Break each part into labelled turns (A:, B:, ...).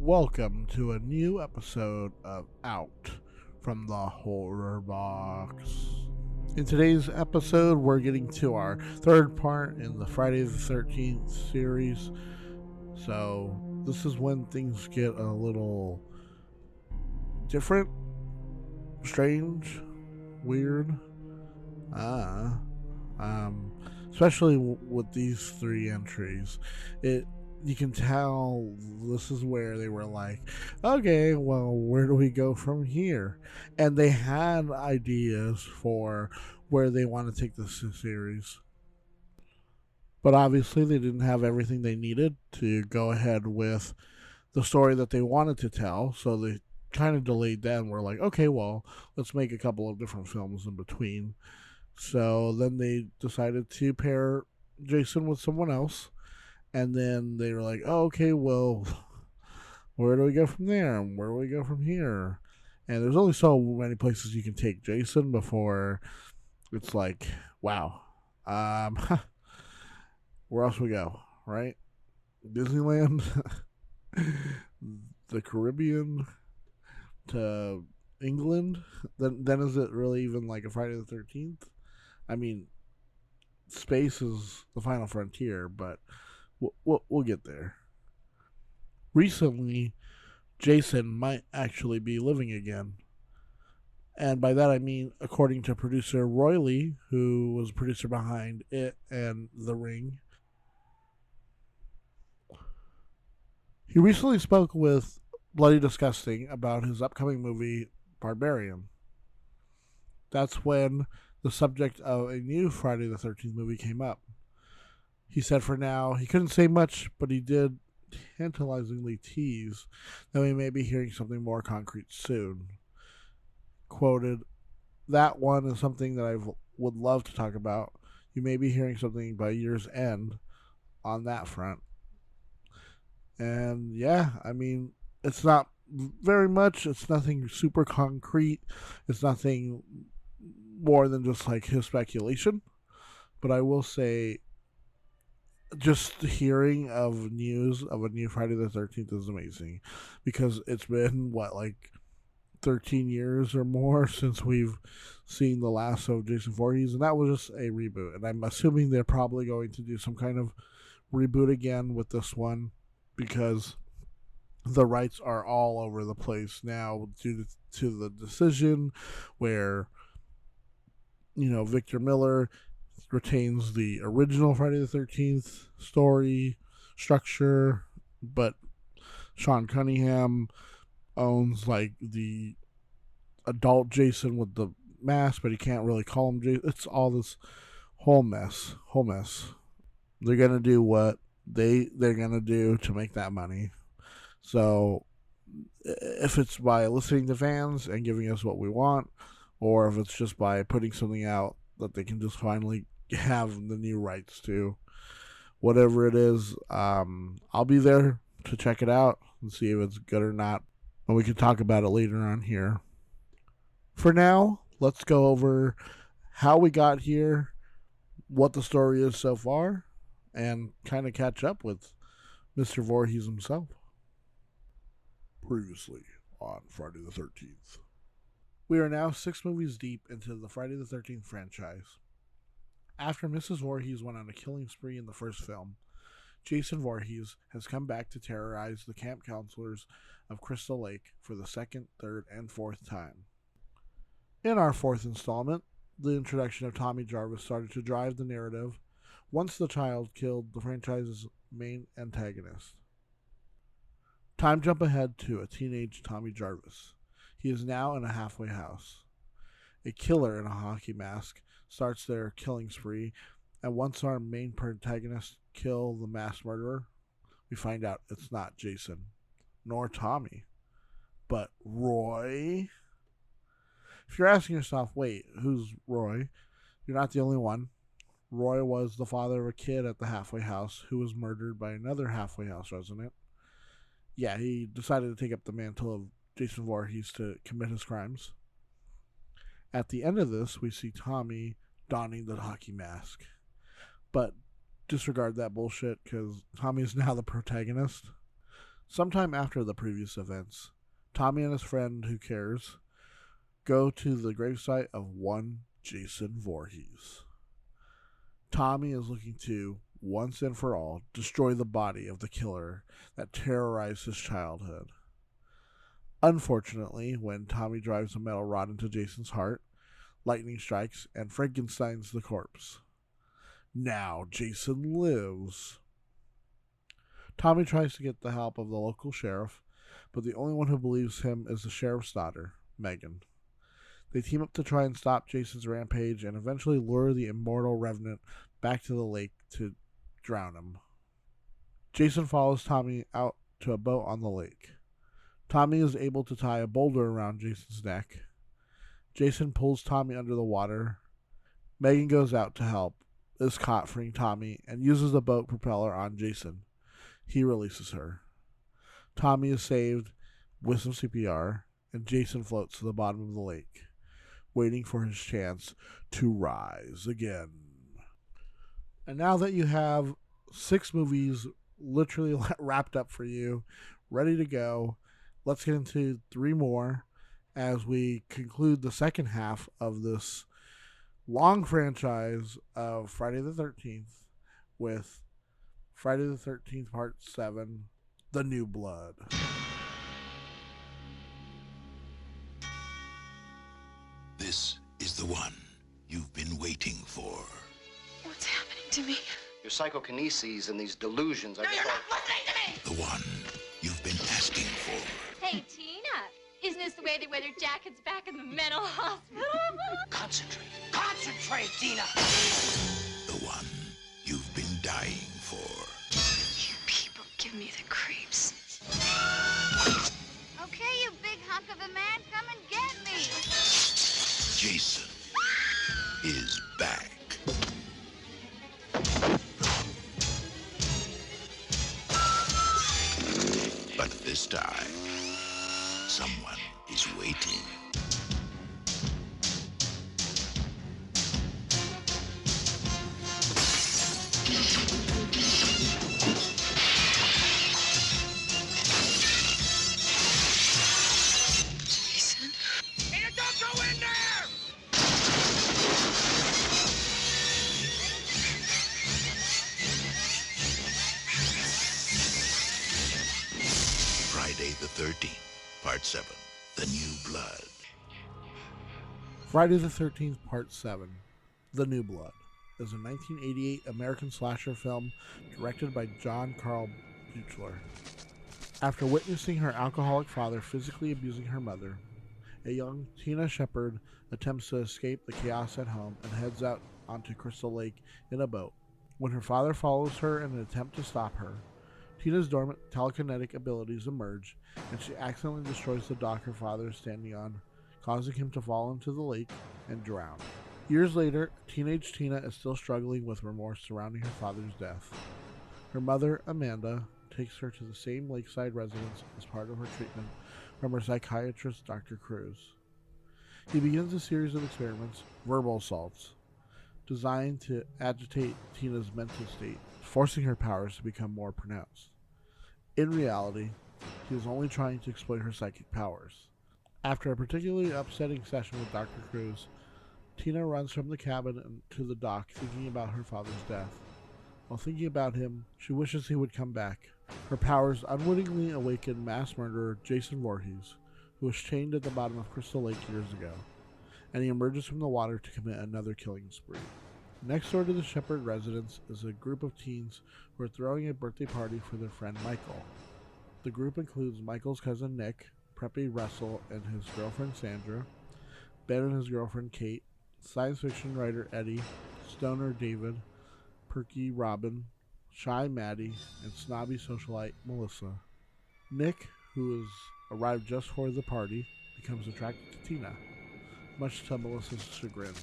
A: Welcome to a new episode of Out from the Horrorbox. In today's episode, we're getting to our third part in the Friday the 13th series. So, this is when things get a little different, strange, weird. Especially with these three entries. You can tell this is where they were like, okay, well, where do we go from here? And they had ideas for where they want to take this series. But obviously, they didn't have everything they needed to go ahead with the story that they wanted to tell. So they kind of delayed that and were like, okay, well, let's make a couple of different films in between. So then they decided to pair Jason with someone else. And then they were like, oh, okay, well, where do we go from there? And where do we go from here? And there's only so many places you can take Jason before it's like, wow. Where else we go, right? Disneyland, the Caribbean, to England. Then is it really even like a Friday the 13th? I mean, space is the final frontier, but we'll get there. Recently, Jason might actually be living again. And by that I mean, according to producer Roy Lee, who was producer behind It and The Ring, he recently spoke with Bloody Disgusting about his upcoming movie, Barbarian. That's when the subject of a new Friday the 13th movie came up. He said for now, he couldn't say much, but he did tantalizingly tease that we may be hearing something more concrete soon. Quoted, that one is something that I would love to talk about. You may be hearing something by year's end on that front. And yeah, I mean, it's not very much. It's nothing super concrete. It's nothing more than just like his speculation. But I will say, just hearing of news of a new Friday the 13th is amazing, because it's been like 13 years or more since we've seen the last of Jason Voorhees, and that was just a reboot. And I'm assuming they're probably going to do some kind of reboot again with this one, because the rights are all over the place now due to the decision where, Victor Miller retains the original Friday the 13th story structure, but Sean Cunningham owns like the adult Jason with the mask, but he can't really call him Jason. It's all this whole mess. They're gonna do what they're gonna do to make that money. So if it's by listening to fans and giving us what we want, or if it's just by putting something out that they can just finally have the new rights to, whatever it is, I'll be there to check it out and see if it's good or not, and we can talk about it later on here. For now, let's go over how we got here, what the story is so far, and kind of catch up with Mr. Voorhees himself. Previously on Friday the 13th. We are now 6 movies deep into the Friday the 13th franchise. After Mrs. Voorhees went on a killing spree in the first film, Jason Voorhees has come back to terrorize the camp counselors of Crystal Lake for the second, third, and fourth time. In our fourth installment, the introduction of Tommy Jarvis started to drive the narrative once the child killed the franchise's main antagonist. Time jump ahead to a teenage Tommy Jarvis. He is now in a halfway house. A killer in a hockey mask starts their killing spree, and once our main protagonists kill the mass murderer, we find out it's not Jason, nor Tommy, but Roy. If you're asking yourself, wait, who's Roy? You're not the only one. Roy was the father of a kid at the halfway house who was murdered by another halfway house resident. Yeah, he decided to take up the mantle of Jason Voorhees to commit his crimes. At the end of this, we see Tommy donning the hockey mask. But disregard that bullshit, because Tommy is now the protagonist. Sometime after the previous events, Tommy and his friend who cares go to the gravesite of one Jason Voorhees. Tommy is looking to, once and for all, destroy the body of the killer that terrorized his childhood. Unfortunately, when Tommy drives a metal rod into Jason's heart, lightning strikes and Frankensteins the corpse. Now Jason lives. Tommy tries to get the help of the local sheriff, but the only one who believes him is the sheriff's daughter, Megan. They team up to try and stop Jason's rampage and eventually lure the immortal revenant back to the lake to drown him. Jason follows Tommy out to a boat on the lake. Tommy is able to tie a boulder around Jason's neck. Jason pulls Tommy under the water. Megan goes out to help, is caught freeing Tommy, and uses the boat propeller on Jason. He releases her. Tommy is saved with some CPR, and Jason floats to the bottom of the lake, waiting for his chance to rise again. And now that you have 6 movies literally wrapped up for you, ready to go, let's get into 3 more as we conclude the second half of this long franchise of Friday the 13th with Friday the 13th Part 7, The New Blood.
B: This is the one you've been waiting for.
C: What's happening to me?
D: Your psychokineses and these delusions are...
C: No, you're not listening to me!
B: The one you've been asking for.
E: Hey, Tina, isn't this the way they wear their jackets back in the mental hospital?
D: Concentrate. Concentrate, Tina!
B: The one you've been dying for.
C: You people give me the creeps.
F: Okay, you big hunk of a man, come and get me.
B: Jason is back. But this time, someone is waiting.
C: Jason?
D: Tina, don't go in there!
B: Friday the 13th, Part 7, The New Blood.
A: Friday the 13th, Part 7, The New Blood, is a 1988 American slasher film directed by John Carl Buechler. After witnessing her alcoholic father physically abusing her mother, a young Tina Shepard attempts to escape the chaos at home and heads out onto Crystal Lake in a boat. When her father follows her in an attempt to stop her, Tina's dormant telekinetic abilities emerge, and she accidentally destroys the dock her father is standing on, causing him to fall into the lake and drown. Years later, teenage Tina is still struggling with remorse surrounding her father's death. Her mother, Amanda, takes her to the same lakeside residence as part of her treatment from her psychiatrist, Dr. Cruz. He begins a series of experiments, verbal assaults, designed to agitate Tina's mental state, forcing her powers to become more pronounced. In reality, he is only trying to exploit her psychic powers. After a particularly upsetting session with Dr. Cruz, Tina runs from the cabin and to the dock thinking about her father's death. While thinking about him, she wishes he would come back. Her powers unwittingly awaken mass murderer Jason Voorhees, who was chained at the bottom of Crystal Lake years ago, and he emerges from the water to commit another killing spree. Next door to the Shepard residence is a group of teens who are throwing a birthday party for their friend Michael. The group includes Michael's cousin Nick, Preppy Russell and his girlfriend Sandra, Ben and his girlfriend Kate, science fiction writer Eddie, stoner David, perky Robin, shy Maddie, and snobby socialite Melissa. Nick, who has arrived just for the party, becomes attracted to Tina, much to Melissa's chagrin.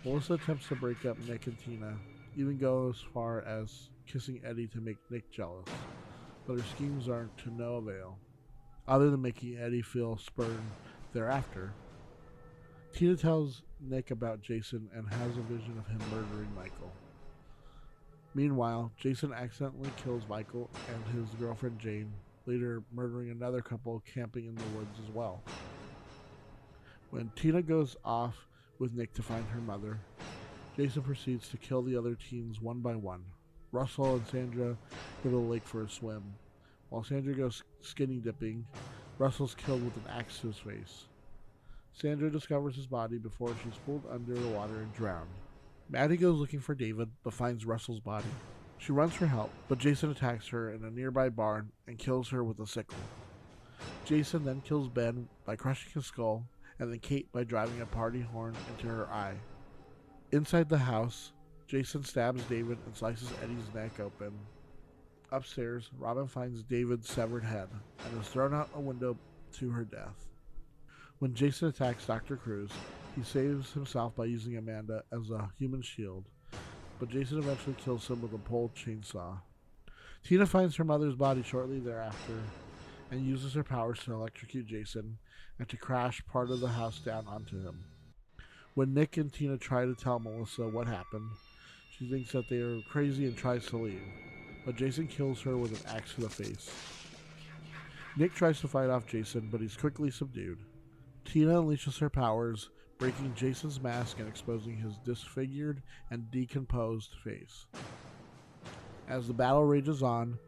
A: Melissa attempts to break up Nick and Tina, even go as far as kissing Eddie to make Nick jealous, but her schemes are to no avail, other than making Eddie feel spurned thereafter. Tina tells Nick about Jason and has a vision of him murdering Michael. Meanwhile, Jason accidentally kills Michael and his girlfriend Jane, later murdering another couple camping in the woods as well. When Tina goes off with Nick to find her mother, Jason proceeds to kill the other teens one by one. Russell and Sandra go to the lake for a swim. While Sandra goes skinny dipping, Russell's killed with an axe to his face. Sandra discovers his body before she's pulled under the water and drowned. Maddie goes looking for David, but finds Russell's body. She runs for help, but Jason attacks her in a nearby barn and kills her with a sickle. Jason then kills Ben by crushing his skull, and then Kate by driving a party horn into her eye. Inside the house, Jason stabs David and slices Eddie's neck open. Upstairs, Robin finds David's severed head and is thrown out a window to her death. When Jason attacks Dr. Cruz, he saves himself by using Amanda as a human shield, but Jason eventually kills him with a pole chainsaw. Tina finds her mother's body shortly thereafter and uses her powers to electrocute Jason and to crash part of the house down onto him. When Nick and Tina try to tell Melissa what happened, she thinks that they are crazy and tries to leave, but Jason kills her with an axe to the face. Nick tries to fight off Jason, but he's quickly subdued. Tina unleashes her powers, breaking Jason's mask and exposing his disfigured and decomposed face. As the battle rages on,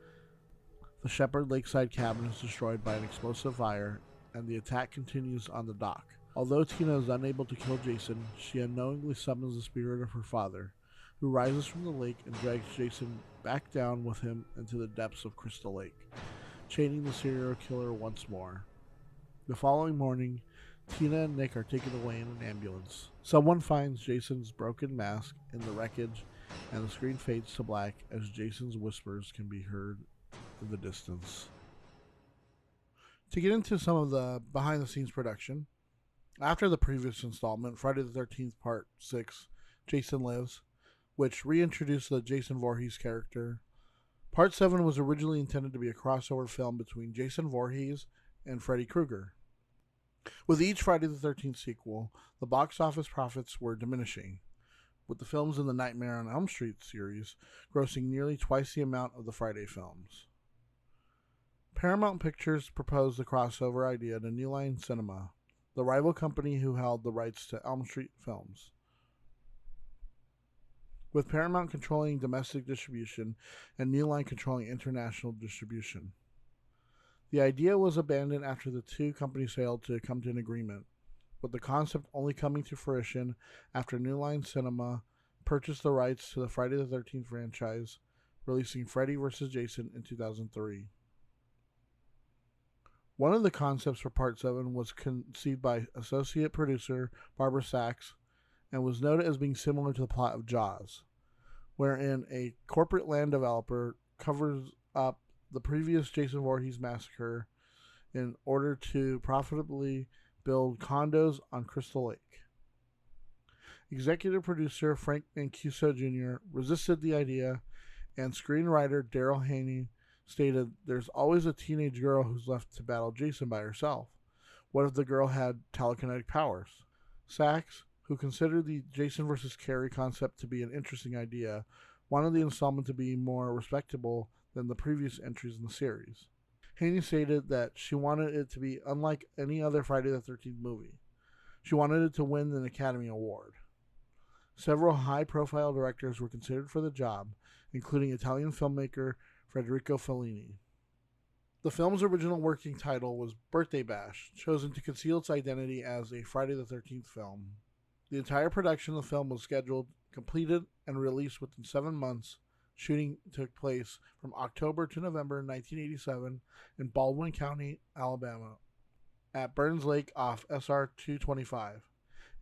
A: the Shepherd Lakeside cabin is destroyed by an explosive fire, and the attack continues on the dock. Although Tina is unable to kill Jason, she unknowingly summons the spirit of her father, who rises from the lake and drags Jason back down with him into the depths of Crystal Lake, chaining the serial killer once more. The following morning, Tina and Nick are taken away in an ambulance. Someone finds Jason's broken mask in the wreckage, and the screen fades to black as Jason's whispers can be heard in the distance. To get into some of the behind-the-scenes production, after the previous installment, Friday the 13th Part 6, Jason Lives, which reintroduced the Jason Voorhees character, Part 7 was originally intended to be a crossover film between Jason Voorhees and Freddy Krueger. With each Friday the 13th sequel, the box office profits were diminishing, with the films in the Nightmare on Elm Street series grossing nearly twice the amount of the Friday films. Paramount Pictures proposed the crossover idea to New Line Cinema, the rival company who held the rights to Elm Street films. With Paramount controlling domestic distribution and New Line controlling international distribution. The idea was abandoned after the two companies failed to come to an agreement, with the concept only coming to fruition after New Line Cinema purchased the rights to the Friday the 13th franchise, releasing Freddy vs. Jason in 2003. One of the concepts for Part 7 was conceived by associate producer Barbara Sachs and was noted as being similar to the plot of Jaws, wherein a corporate land developer covers up the previous Jason Voorhees massacre in order to profitably build condos on Crystal Lake. Executive producer Frank Mancuso Jr. resisted the idea, and screenwriter Daryl Haney stated, "There's always a teenage girl who's left to battle Jason by herself. What if the girl had telekinetic powers?" Sachs, who considered the Jason vs. Carrie concept to be an interesting idea, wanted the installment to be more respectable than the previous entries in the series. Haney stated that she wanted it to be unlike any other Friday the 13th movie. She wanted it to win an Academy Award. Several high-profile directors were considered for the job, including Italian filmmaker Federico Fellini. The film's original working title was Birthday Bash, chosen to conceal its identity as a Friday the 13th film. The entire production of the film was scheduled, completed, and released within 7 months. Shooting took place from October to November 1987 in Baldwin County, Alabama, at Burns Lake off SR 225,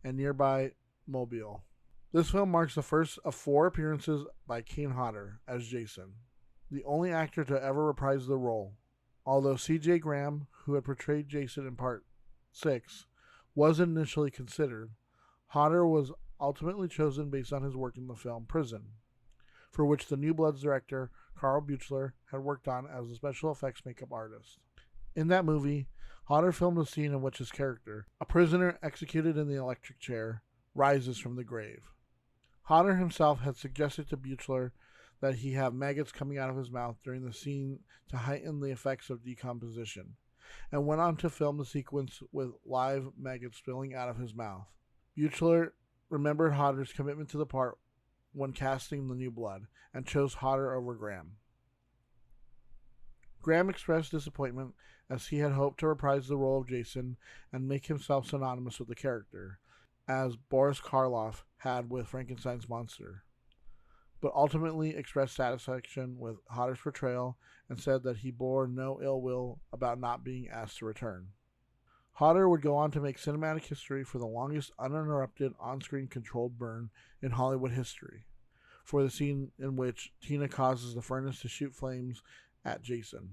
A: and nearby Mobile. This film marks the first of 4 appearances by Kane Hodder as Jason, the only actor to ever reprise the role. Although C.J. Graham, who had portrayed Jason in Part 6, was initially considered, Hodder was ultimately chosen based on his work in the film Prison, for which the New Bloods director Carl Buechler had worked on as a special effects makeup artist. In that movie, Hodder filmed a scene in which his character, a prisoner executed in the electric chair, rises from the grave. Hodder himself had suggested to Buechler that he have maggots coming out of his mouth during the scene to heighten the effects of decomposition, and went on to film the sequence with live maggots spilling out of his mouth. Buechler remembered Hodder's commitment to the part when casting the new blood, and chose Hodder over Graham. Graham expressed disappointment as he had hoped to reprise the role of Jason and make himself synonymous with the character, as Boris Karloff had with Frankenstein's monster, but ultimately expressed satisfaction with Hodder's portrayal and said that he bore no ill will about not being asked to return. Hodder would go on to make cinematic history for the longest uninterrupted on-screen controlled burn in Hollywood history, for the scene in which Tina causes the furnace to shoot flames at Jason.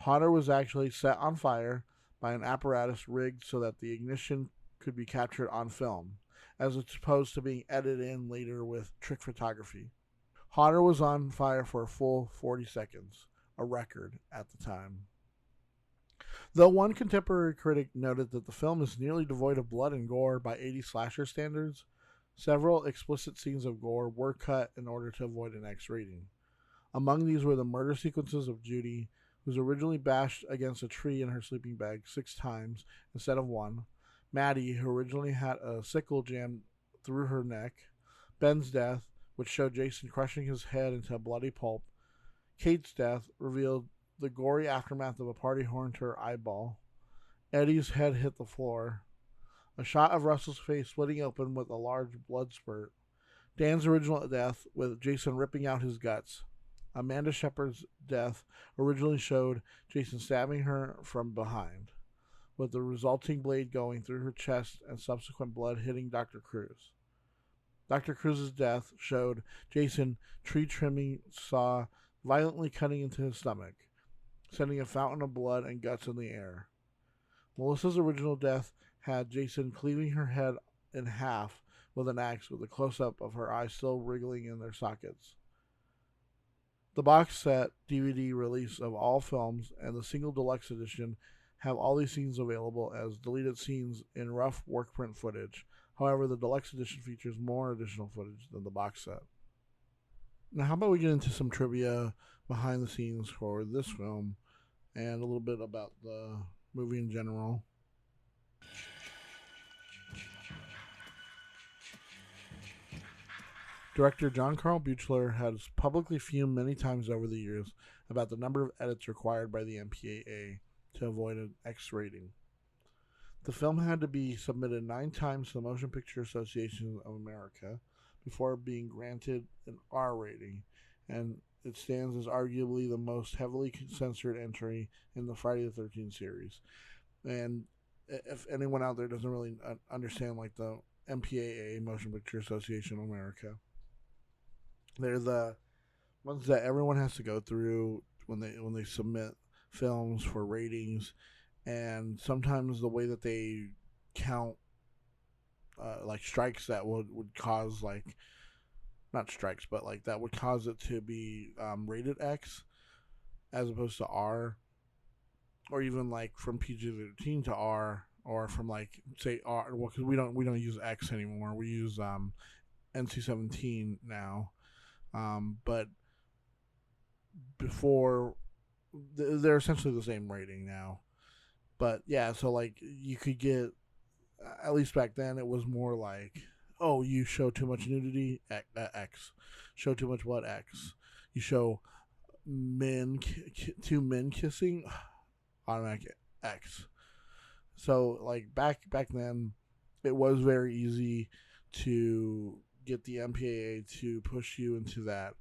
A: Hodder was actually set on fire by an apparatus rigged so that the ignition could be captured on film, as opposed to being edited in later with trick photography. Hodder was on fire for a full 40 seconds, a record at the time. Though one contemporary critic noted that the film is nearly devoid of blood and gore by 80s slasher standards, several explicit scenes of gore were cut in order to avoid an X rating. Among these were the murder sequences of Judy, who was originally bashed against a tree in her sleeping bag 6 times instead of 1, Maddie, who originally had a sickle jammed through her neck, Ben's death, which showed Jason crushing his head into a bloody pulp, Kate's death revealed the gory aftermath of a party horn to her eyeball, Eddie's head hit the floor, a shot of Russell's face splitting open with a large blood spurt, Dan's original death with Jason ripping out his guts. Amanda Shepard's death originally showed Jason stabbing her from behind, with the resulting blade going through her chest and subsequent blood hitting Dr. Cruz. Dr. Cruz's death showed Jason tree trimming saw violently cutting into his stomach, sending a fountain of blood and guts in the air. Melissa's original death had Jason cleaving her head in half with an axe, with a close-up of her eyes still wriggling in their sockets. The box set DVD release of all films and the single deluxe edition have all these scenes available as deleted scenes in rough work print footage. However, the deluxe edition features more additional footage than the box set. Now, how about we get into some trivia behind the scenes for this film and a little bit about the movie in general. Director John Carl Buechler has publicly fumed many times over the years about the number of edits required by the MPAA to avoid an X rating. The film had to be submitted 9 times to the Motion Picture Association of America before being granted an R rating, and it stands as arguably the most heavily censored entry in the Friday the 13th series. And if anyone out there doesn't really understand like the MPAA, Motion Picture Association of America, they're the ones that everyone has to go through when they submit films for ratings, and sometimes the way that they count like strikes that would cause like not strikes but like that would cause it to be rated X as opposed to R, or even like from PG-13 to R, or from like say R, well, because we don't use X anymore, we use NC-17 now. But before, they're essentially the same rating now. But yeah, so like you could get, at least back then, it was more like, oh, you show too much nudity, X. Show too much blood, X. You show two men kissing, automatic X. So like back then, it was very easy to get the MPAA to push you into that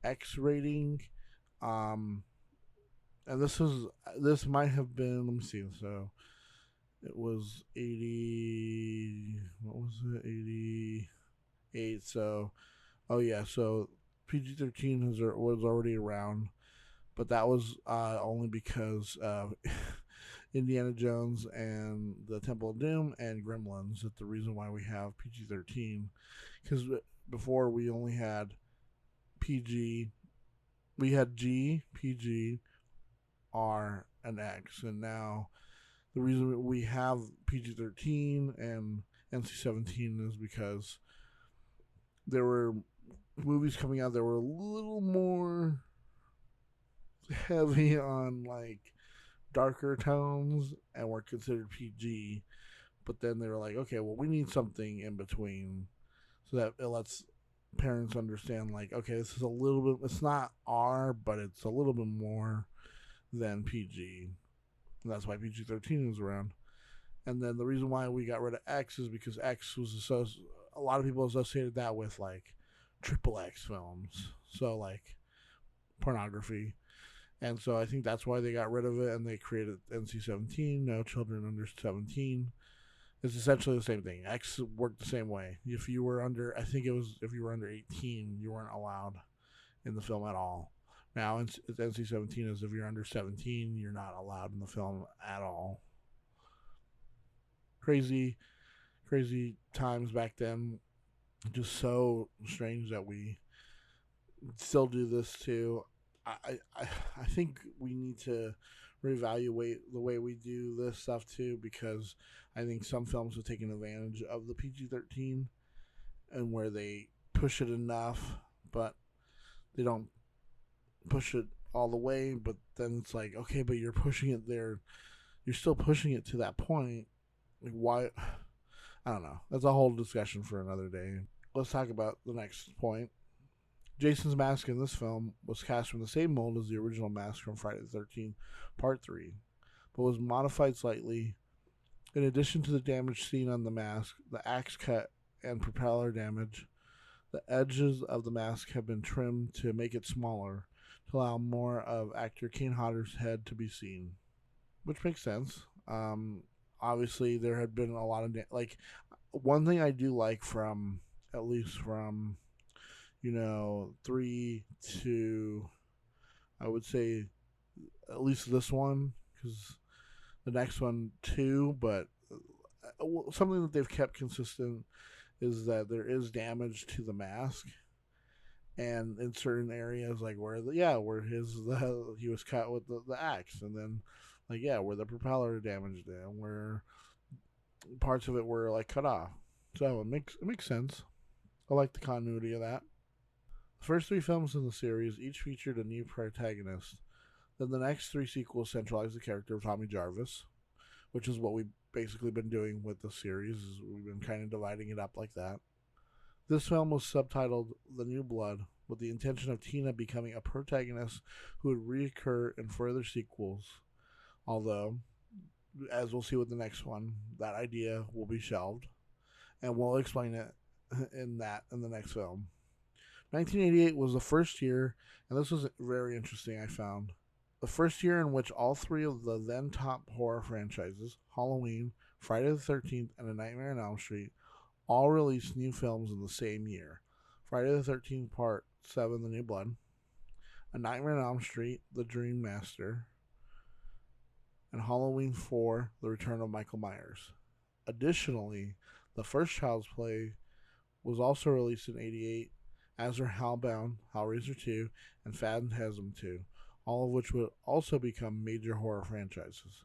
A: X rating, and this might have been, let me see, so it was 80, what was it, 88, so oh yeah, so PG-13 was already around, but that was only because Indiana Jones and the Temple of Doom and Gremlins. That's the reason why we have PG-13, because before we only had PG, we had G, PG, R, and X, and now the reason we have PG-13 and NC-17 is because there were movies coming out that were a little more heavy on like darker tones and were considered PG, but then they were like, okay, well, we need something in between so that it lets parents understand, like, okay, this is a little bit, it's not R, but it's a little bit more than PG. And that's why PG 13 was around. And then the reason why we got rid of X is because X was a lot of people associated that with like triple X films, so like pornography. And so I think that's why they got rid of it and they created NC-17, no children under 17. It's essentially the same thing. X worked the same way. If you were under, I think it was, if you were under 18, you weren't allowed in the film at all. Now it's NC-17 is if you're under 17, you're not allowed in the film at all. Crazy times back then. Just so strange that we still do this too. I think we need to reevaluate the way we do this stuff too, because I think some films have taken advantage of the PG-13 and where they push it enough, but they don't push it all the way. But then it's like, okay, but you're pushing it there. You're still pushing it to that point. Like, why? I don't know. That's a whole discussion for another day. Let's talk about the next point. Jason's mask in this film was cast from the same mold as the original mask from Friday the 13th, Part 3, but was modified slightly. In addition to the damage seen on the mask, the axe cut and propeller damage, the edges of the mask have been trimmed to make it smaller, to allow more of actor Kane Hodder's head to be seen, which makes sense. Obviously, there had been a lot of like, one thing I do like from, at least from, 3 to, I would say, at least this one, because the next one 2, but something that they've kept consistent is that there is damage to the mask, and in certain areas, like where he was cut with the axe, and then where the propeller damaged it, and where parts of it were like cut off. So it makes sense. I like the continuity of that. The first 3 films in the series each featured a new protagonist. Then the next 3 sequels centralized the character of Tommy Jarvis, which is what we've basically been doing with the series. Is we've been kind of dividing it up like that. This film was subtitled The New Blood, with the intention of Tina becoming a protagonist who would reoccur in further sequels. Although, as we'll see with the next one, that idea will be shelved, and we'll explain it in the next film. 1988 was the first year, and this was very interesting, I found. The first year in which all 3 of the then top horror franchises, Halloween, Friday the 13th, and A Nightmare on Elm Street, all released new films in the same year. Friday the 13th Part 7, The New Blood, A Nightmare on Elm Street, The Dream Master, and Halloween 4, The Return of Michael Myers. Additionally, the first Child's Play was also released in 88, as were Hellbound, Hellraiser 2, and Phantasm 2, all of which would also become major horror franchises.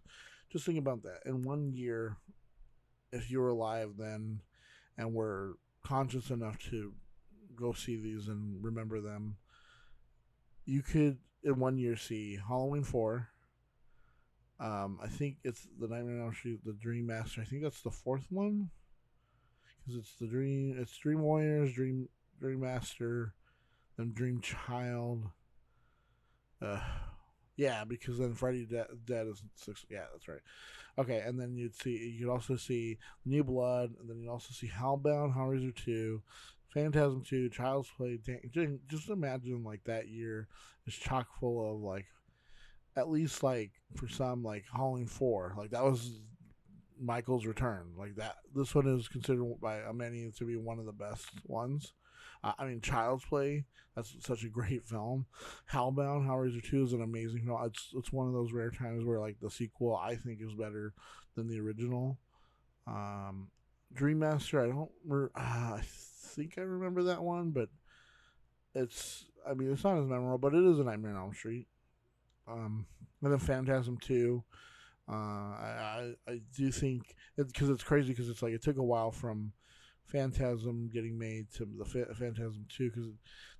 A: Just think about that. In one year, if you were alive then and were conscious enough to go see these and remember them, you could, in 1 year, see Halloween 4, I think it's The Nightmare on Elm Street, The Dream Master. I think that's the 4th one, because it's Dream Warriors, Dream Master, then Dream Child. Yeah, because then Freddy Dead is 6. Yeah, that's right. Okay, and then you'd also see New Blood, and then you'd also see Hellbound, Hellraiser 2, Phantasm 2, Child's Play. Just imagine like that year is chock full of like, at least like for some, like Halloween 4, like that was Michael's return. Like that, this one is considered by many to be one of the best ones. Child's Play, that's such a great film. Hellbound, Hellraiser 2 is an amazing film. It's one of those rare times where like the sequel I think is better than the original. Dream Master, I think I remember that one, but it's not as memorable, but it is A Nightmare on Elm Street. And then Phantasm 2. I do think because it's crazy because it's like it took a while from Phantasm getting made to the Phantasm 2, because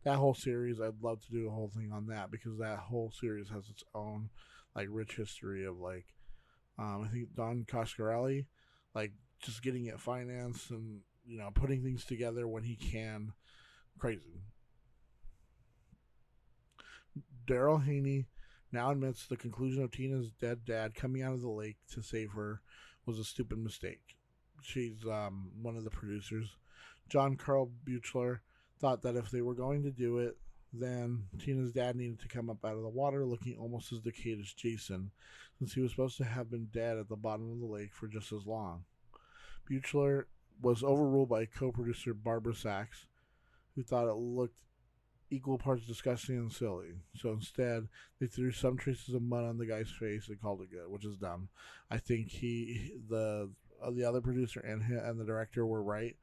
A: that whole series, I'd love to do a whole thing on that, because that whole series has its own like rich history of like I think Don Coscarelli, like just getting it financed and putting things together when he can. Crazy. Daryl Haney now admits the conclusion of Tina's dead dad coming out of the lake to save her was a stupid mistake. She's one of the producers. John Carl Buechler thought that if they were going to do it, then Tina's dad needed to come up out of the water looking almost as decayed as Jason, since he was supposed to have been dead at the bottom of the lake for just as long. Buechler was overruled by co-producer Barbara Sachs, who thought it looked equal parts disgusting and silly. So instead, they threw some traces of mud on the guy's face and called it good, which is dumb. I think the other producer and the director were right,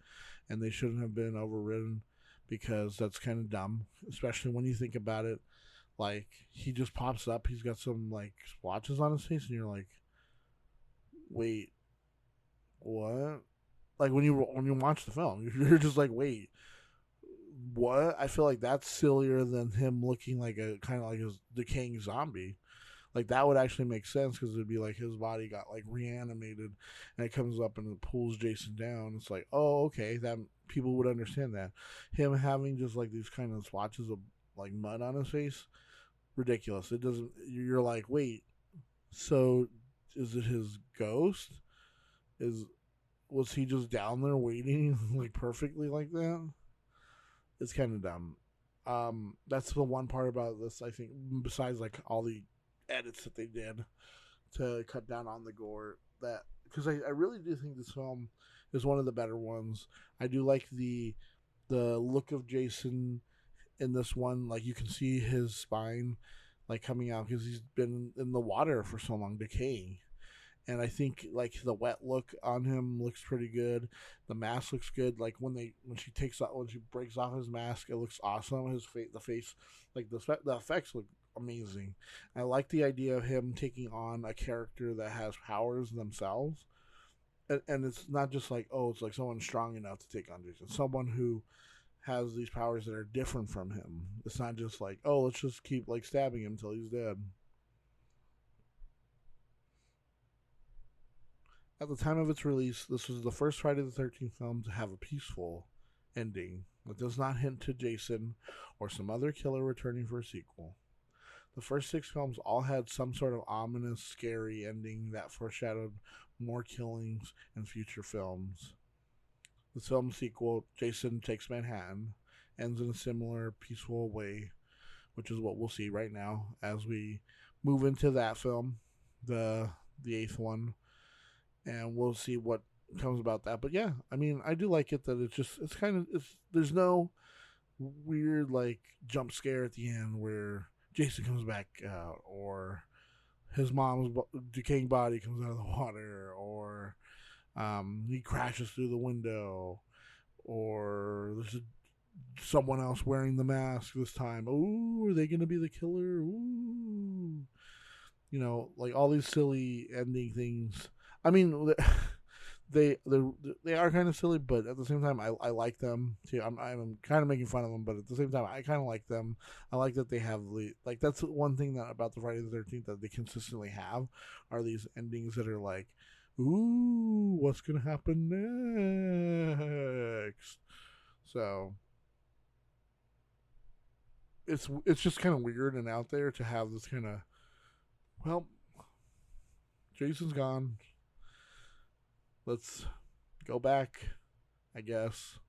A: and they shouldn't have been overridden, because that's kind of dumb, especially when you think about it. Like, he just pops up, he's got some like splotches on his face, and you're like, wait, what? Like when you watch the film, you're just like, wait, what? I feel like that's sillier than him looking like a kind of like a decaying zombie. Like, that would actually make sense, because it'd be like his body got like reanimated and it comes up and it pulls Jason down. It's like, oh, okay, that people would understand that. Him having just like these kind of swatches of like mud on his face, ridiculous. It doesn't. You're like, wait, so is it his ghost? Was he just down there waiting like perfectly like that? It's kind of dumb. That's the one part about this, I think, besides like all the edits that they did to cut down on the gore, that because I really do think this film is one of the better ones. I do like the look of Jason in this one. Like, you can see his spine like coming out, because he's been in the water for so long, decaying. And I think like the wet look on him looks pretty good. The mask looks good. Like when she breaks off his mask, it looks awesome. His face, the face, like the effects look amazing. I like the idea of him taking on a character that has powers themselves, and it's not just like, oh, it's like someone strong enough to take on Jason. Someone who has these powers that are different from him. It's not just like, oh, let's just keep like stabbing him until he's dead. At the time of its release, this was the first Friday the 13th film to have a peaceful ending that does not hint to Jason or some other killer returning for a sequel. The first 6 films all had some sort of ominous, scary ending that foreshadowed more killings in future films. The film sequel, Jason Takes Manhattan, ends in a similar peaceful way, which is what we'll see right now as we move into that film, the 8th one. And we'll see what comes about that. But yeah, I mean, I do like it that there's no weird like jump scare at the end where Jason comes back out, or his mom's decaying body comes out of the water, or he crashes through the window, or there's someone else wearing the mask this time. Ooh, are they going to be the killer? Ooh. Like all these silly ending things. I mean, they are kind of silly, but at the same time, I like them too. I'm kind of making fun of them, but at the same time, I kind of like them. I like that they have like that's one thing that about the Friday the 13th that they consistently have are these endings that are like, ooh, what's gonna happen next? So it's just kind of weird and out there to have this kind of, well, Jason's gone. Let's go back, I guess.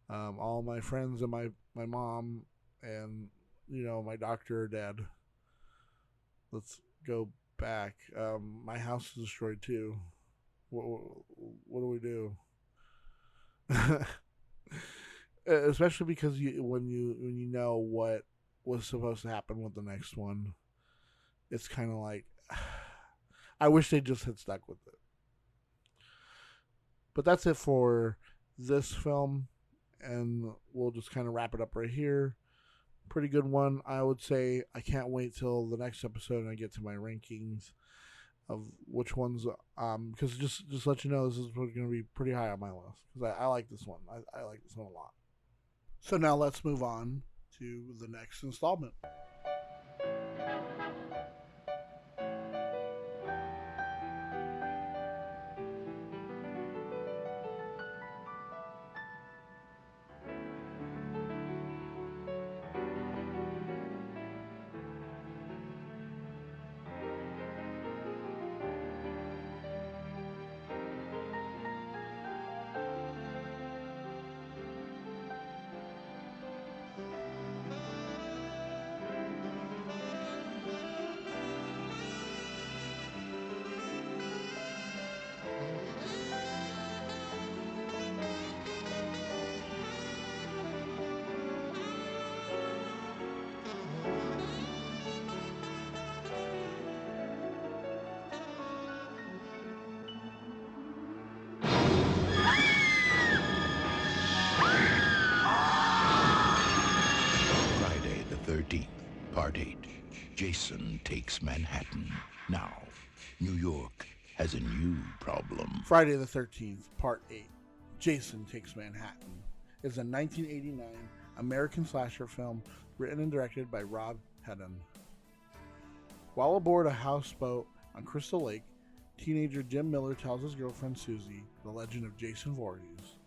A: All my friends and my mom and, my doctor are dead. Let's go back. My house is destroyed too. What do we do? Especially because when you know what was supposed to happen with the next one, it's kind of like, I wish they just had stuck with it. But that's it for this film, and we'll just kind of wrap it up right here. Pretty good one, I would say. I can't wait till the next episode and I get to my rankings. of which ones, because just to let you know, this is going to be pretty high on my list because I like this one. I like this one a lot. So now let's move on to the next installment.
B: Friday the 13th, Part 8. Jason takes Manhattan. Now, New York has a new problem.
A: Friday the 13th, Part 8. Jason Takes Manhattan is a 1989 American slasher film written and directed by Rob Hedden. While aboard a houseboat on Crystal Lake, teenager Jim Miller tells his girlfriend Susie the legend of Jason Voorhees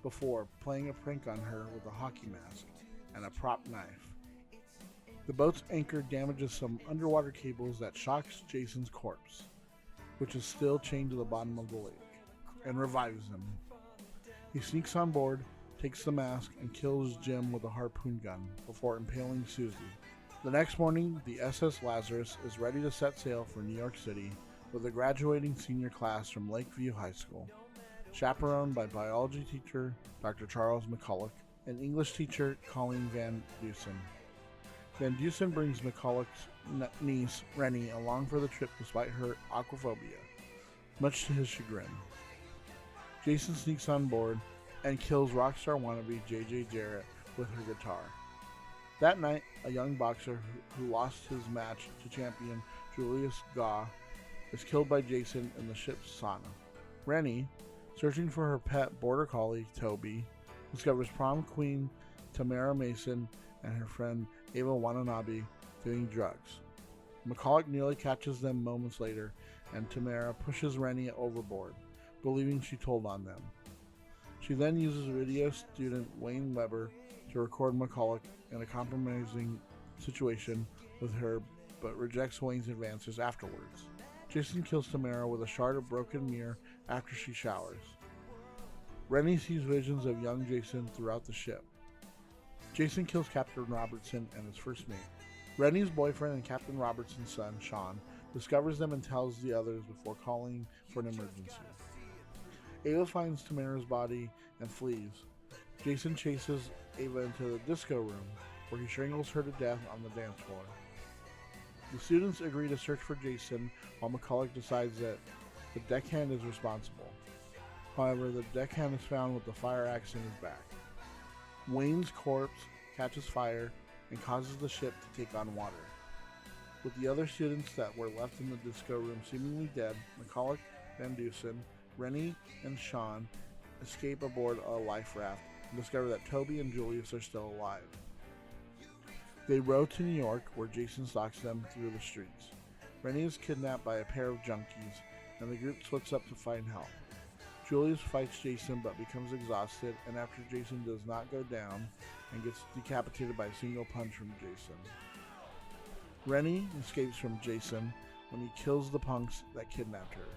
A: before playing a prank on her with a hockey mask and a prop knife. The boat's anchor damages some underwater cables that shocks Jason's corpse, which is still chained to the bottom of the lake, and revives him. He sneaks on board, takes the mask, and kills Jim with a harpoon gun before impaling Susie. The next morning, the SS Lazarus is ready to set sail for New York City with a graduating senior class from Lakeview High School, chaperoned by biology teacher Dr. Charles McCulloch and English teacher Colleen Van Dusen. Van Dusen brings McCulloch's niece, Rennie, along for the trip despite her aquaphobia, much to his chagrin. Jason sneaks on board and kills rockstar wannabe J.J. Jarrett with her guitar. That night, a young boxer who lost his match to champion Julius Gaw is killed by Jason in the ship's sauna. Rennie, searching for her pet border collie, Toby, discovers prom queen Tamara Mason and her friend Ava Watanabe doing drugs. McCulloch nearly catches them moments later, and Tamara pushes Rennie overboard, believing she told on them. She then uses video student Wayne Weber to record McCulloch in a compromising situation with her, but rejects Wayne's advances afterwards. Jason kills Tamara with a shard of broken mirror after she showers. Rennie sees visions of young Jason throughout the ship. Jason kills Captain Robertson and his first mate. Rennie's boyfriend and Captain Robertson's son, Sean, discovers them and tells the others before calling for an emergency. Ava finds Tamara's body and flees. Jason chases Ava into the disco room, where he strangles her to death on the dance floor. The students agree to search for Jason, while McCulloch decides that the deckhand is responsible. However, the deckhand is found with the fire axe in his back. Wayne's corpse catches fire and causes the ship to take on water. With the other students that were left in the disco room seemingly dead, McCulloch, Van Dusen, Rennie, and Sean escape aboard a life raft and discover that Toby and Julius are still alive. They row to New York, where Jason stalks them through the streets. Rennie is kidnapped by a pair of junkies, and the group splits up to find help. Julius fights Jason but becomes exhausted, and after Jason does not go down and gets decapitated by a single punch from Jason. Rennie escapes from Jason when he kills the punks that kidnapped her.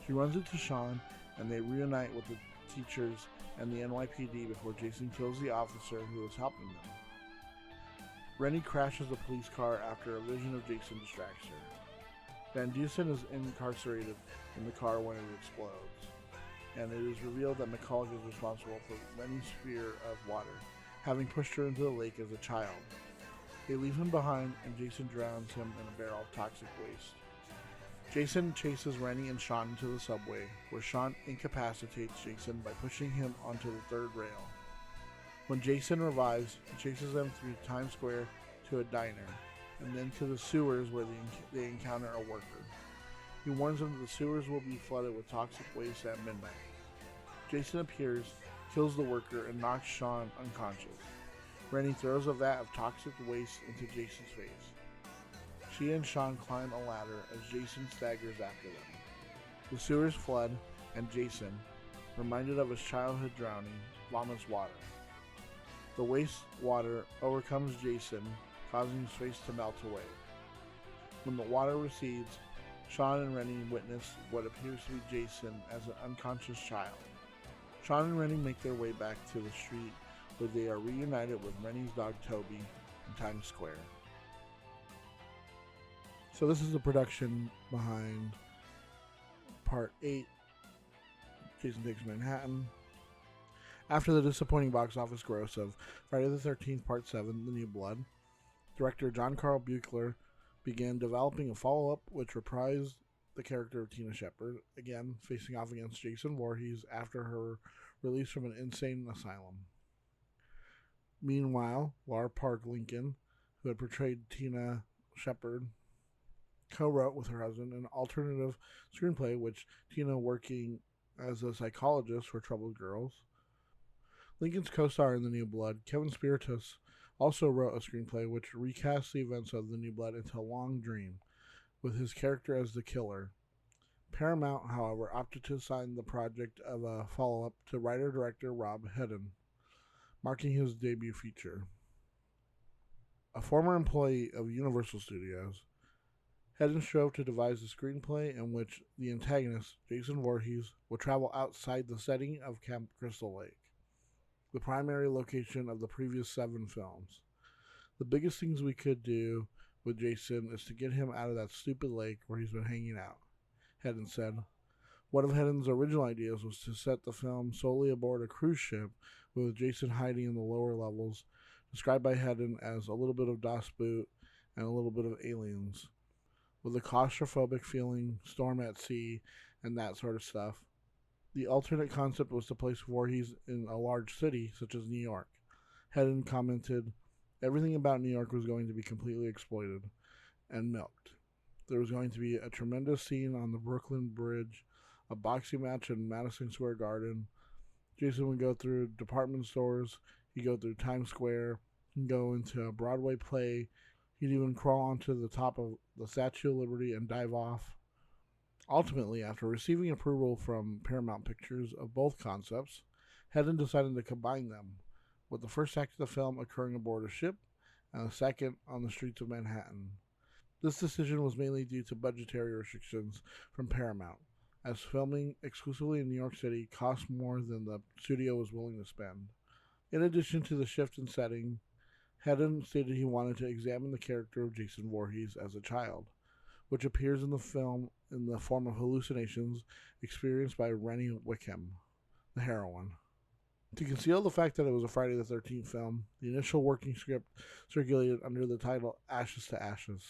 A: She runs into Sean, and they reunite with the teachers and the NYPD before Jason kills the officer who is helping them. Rennie crashes a police car after a vision of Jason distracts her. Van Dusen is incarcerated in the car when it explodes, and it is revealed that McCulloch is responsible for Rennie's fear of water, having pushed her into the lake as a child. They leave him behind, and Jason drowns him in a barrel of toxic waste. Jason chases Rennie and Sean into the subway, where Sean incapacitates Jason by pushing him onto the third rail. When Jason revives, he chases them through Times Square to a diner, and then to the sewers where they encounter a worker. He warns them that the sewers will be flooded with toxic waste at midnight. Jason appears, kills the worker, and knocks Sean unconscious. Rennie throws a vat of toxic waste into Jason's face. She and Sean climb a ladder as Jason staggers after them. The sewers flood, and Jason, reminded of his childhood drowning, vomits water. The waste water overcomes Jason, causing his face to melt away. When the water recedes, Sean and Rennie witness what appears to be Jason as an unconscious child. Sean and Rennie make their way back to the street where they are reunited with Rennie's dog Toby in Times Square. So this is the production behind Part 8, Jason Takes Manhattan. After the disappointing box office gross of Friday the 13th Part 7, The New Blood, director John Carl Buechler began developing a follow-up which reprised the character of Tina Shepard, again facing off against Jason Voorhees after her release from an insane asylum. Meanwhile, Laura Park Lincoln, who had portrayed Tina Shepard, co-wrote with her husband an alternative screenplay which Tina working as a psychologist for troubled girls. Lincoln's co-star in The New Blood, Kevin Spiritus, also wrote a screenplay which recasts the events of The New Blood into a long dream, with his character as the killer. Paramount, however, opted to assign the project of a follow-up to writer-director Rob Hedden, marking his debut feature. A former employee of Universal Studios, Hedden strove to devise a screenplay in which the antagonist, Jason Voorhees, would travel outside the setting of Camp Crystal Lake, the primary location of the previous 7 films. The biggest things we could do with Jason is to get him out of that stupid lake where he's been hanging out, Hedden said. One of Hedden's original ideas was to set the film solely aboard a cruise ship with Jason hiding in the lower levels, described by Hedden as a little bit of Das Boot and a little bit of Aliens, with a claustrophobic feeling, storm at sea, and that sort of stuff. The alternate concept was to place Voorhees in a large city, such as New York. Hedden commented, everything about New York was going to be completely exploited and milked. There was going to be a tremendous scene on the Brooklyn Bridge, a boxing match in Madison Square Garden. Jason would go through department stores, he'd go through Times Square, he'd go into a Broadway play, he'd even crawl onto the top of the Statue of Liberty and dive off. Ultimately, after receiving approval from Paramount Pictures of both concepts, Hedden decided to combine them, with the first act of the film occurring aboard a ship and the second on the streets of Manhattan. This decision was mainly due to budgetary restrictions from Paramount, as filming exclusively in New York City cost more than the studio was willing to spend. In addition to the shift in setting, Hedden stated he wanted to examine the character of Jason Voorhees as a child, which appears in the film in the form of hallucinations experienced by Rennie Wickham, the heroine. To conceal the fact that it was a Friday the 13th film, the initial working script circulated under the title Ashes to Ashes.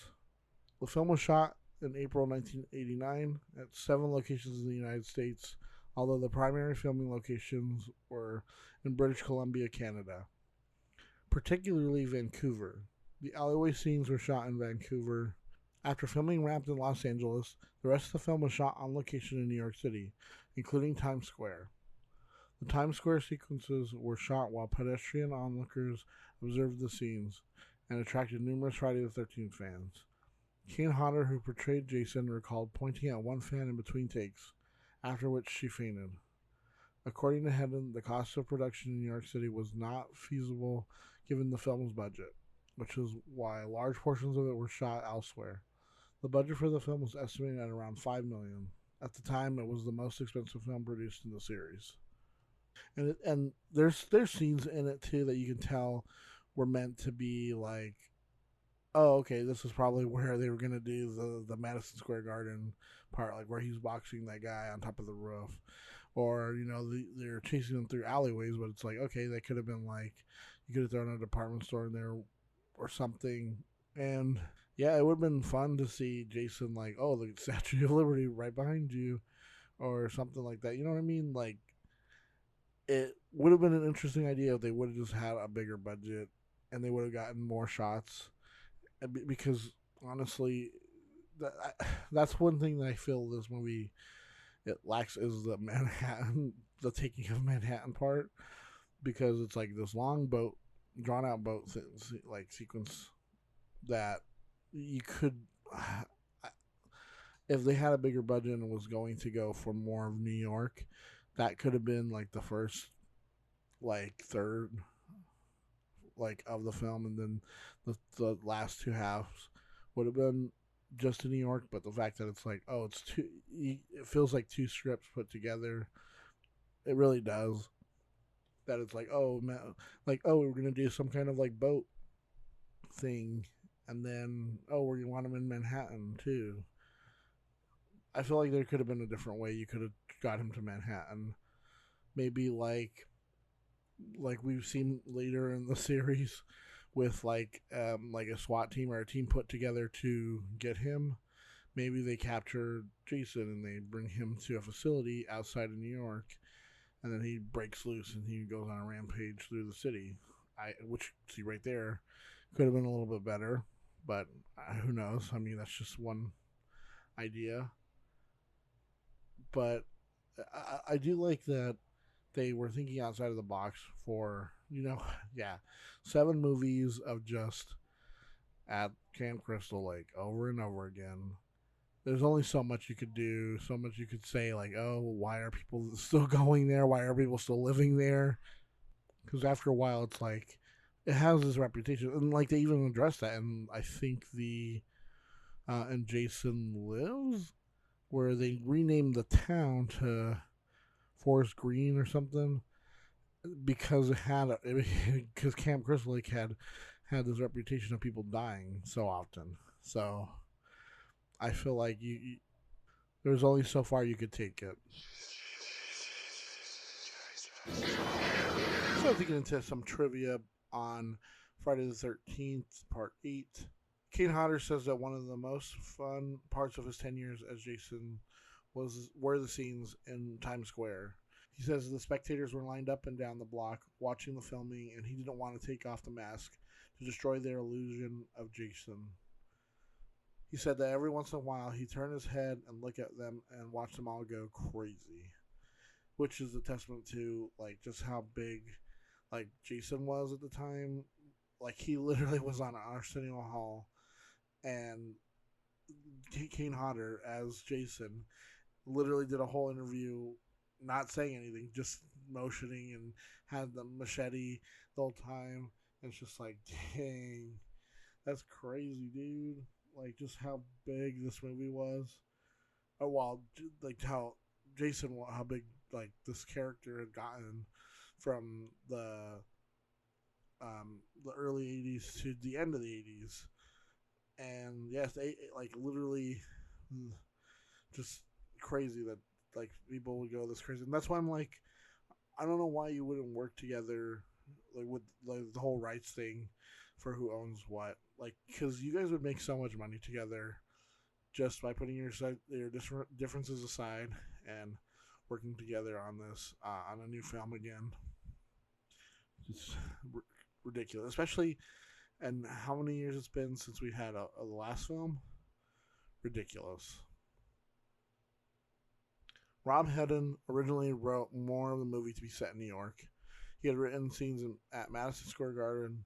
A: The film was shot in April 1989 at 7 locations in the United States, although the primary filming locations were in British Columbia, Canada, particularly Vancouver. The alleyway scenes were shot in Vancouver. After filming wrapped in Los Angeles, the rest of the film was shot on location in New York City, including Times Square. The Times Square sequences were shot while pedestrian onlookers observed the scenes and attracted numerous Friday the 13th fans. Kane Hodder, who portrayed Jason, recalled pointing at one fan in between takes, after which she fainted. According to Hedden, the cost of production in New York City was not feasible given the film's budget, which is why large portions of it were shot elsewhere. The budget for the film was estimated at around $5 million. At the time, it was the most expensive film produced in the series. And there's scenes in it too that you can tell were meant to be like, oh, okay, this is probably where they were gonna do the Madison Square Garden part, like where he's boxing that guy on top of the roof, or they're chasing him through alleyways, but it's like, okay, they could have been like, you could have thrown a department store in there or something, and yeah, it would have been fun to see Jason like, oh, the Statue of Liberty right behind you, or something like that. You know what I mean? Like, it would have been an interesting idea if they would have just had a bigger budget and they would have gotten more shots. Because honestly, that's one thing that I feel this movie it lacks is the Manhattan, the taking of Manhattan part, because it's like this long boat, drawn out boat like sequence that you could, if they had a bigger budget and was going to go for more of New York, that could have been like the first, like third, like of the film, and then the last two halves would have been just in New York. But the fact that it's like, oh, it's two, it feels like two scripts put together. It really does. That it's like, oh man, like, oh, we're gonna do some kind of like boat thing, and then oh, we want them in Manhattan too. I feel like there could have been a different way you could have got him to Manhattan. Maybe like we've seen later in the series with like a SWAT team or a team put together to get him. Maybe they capture Jason and they bring him to a facility outside of New York, and then he breaks loose and he goes on a rampage through the city. Which, see right there, could have been a little bit better, but who knows? I mean, that's just one idea. But I do like that they were thinking outside of the box for, yeah, 7 movies of just at Camp Crystal Lake over and over again. There's only so much you could do, so much you could say, like, oh, why are people still going there? Why are people still living there? Because after a while, it's like, it has this reputation. And, like, they even address that. And I think and Jason Lives, where they renamed the town to Forest Green or something, because because Camp Crystal Lake had this reputation of people dying so often. So I feel like there's only so far you could take it. So to get into some trivia on Friday the 13th, Part 8, Kane Hodder says that one of the most fun parts of his 10 years as Jason were the scenes in Times Square. He says the spectators were lined up and down the block watching the filming, and he didn't want to take off the mask to destroy their illusion of Jason. He said that every once in a while he'd turn his head and look at them and watch them all go crazy, which is a testament to like just how big like Jason was at the time. Like he literally was on Arsenio Hall, and Kane Hodder as Jason literally did a whole interview not saying anything, just motioning, and had the machete the whole time. And it's just like, dang, that's crazy, dude. Like, just how big this movie was. Oh, well, like how how big like this character had gotten from the early 80s to the end of the 80s. And yes, like literally just crazy that like people would go this crazy. And that's why I'm like, I don't know why you wouldn't work together like with like the whole rights thing for who owns what. Like, because you guys would make so much money together just by putting your differences aside and working together on this on a new film again. It's ridiculous, especially and how many years it's been since we had a last film. Ridiculous. Rob Hedden originally wrote more of the movie to be set in New York. He had written scenes at Madison Square Garden,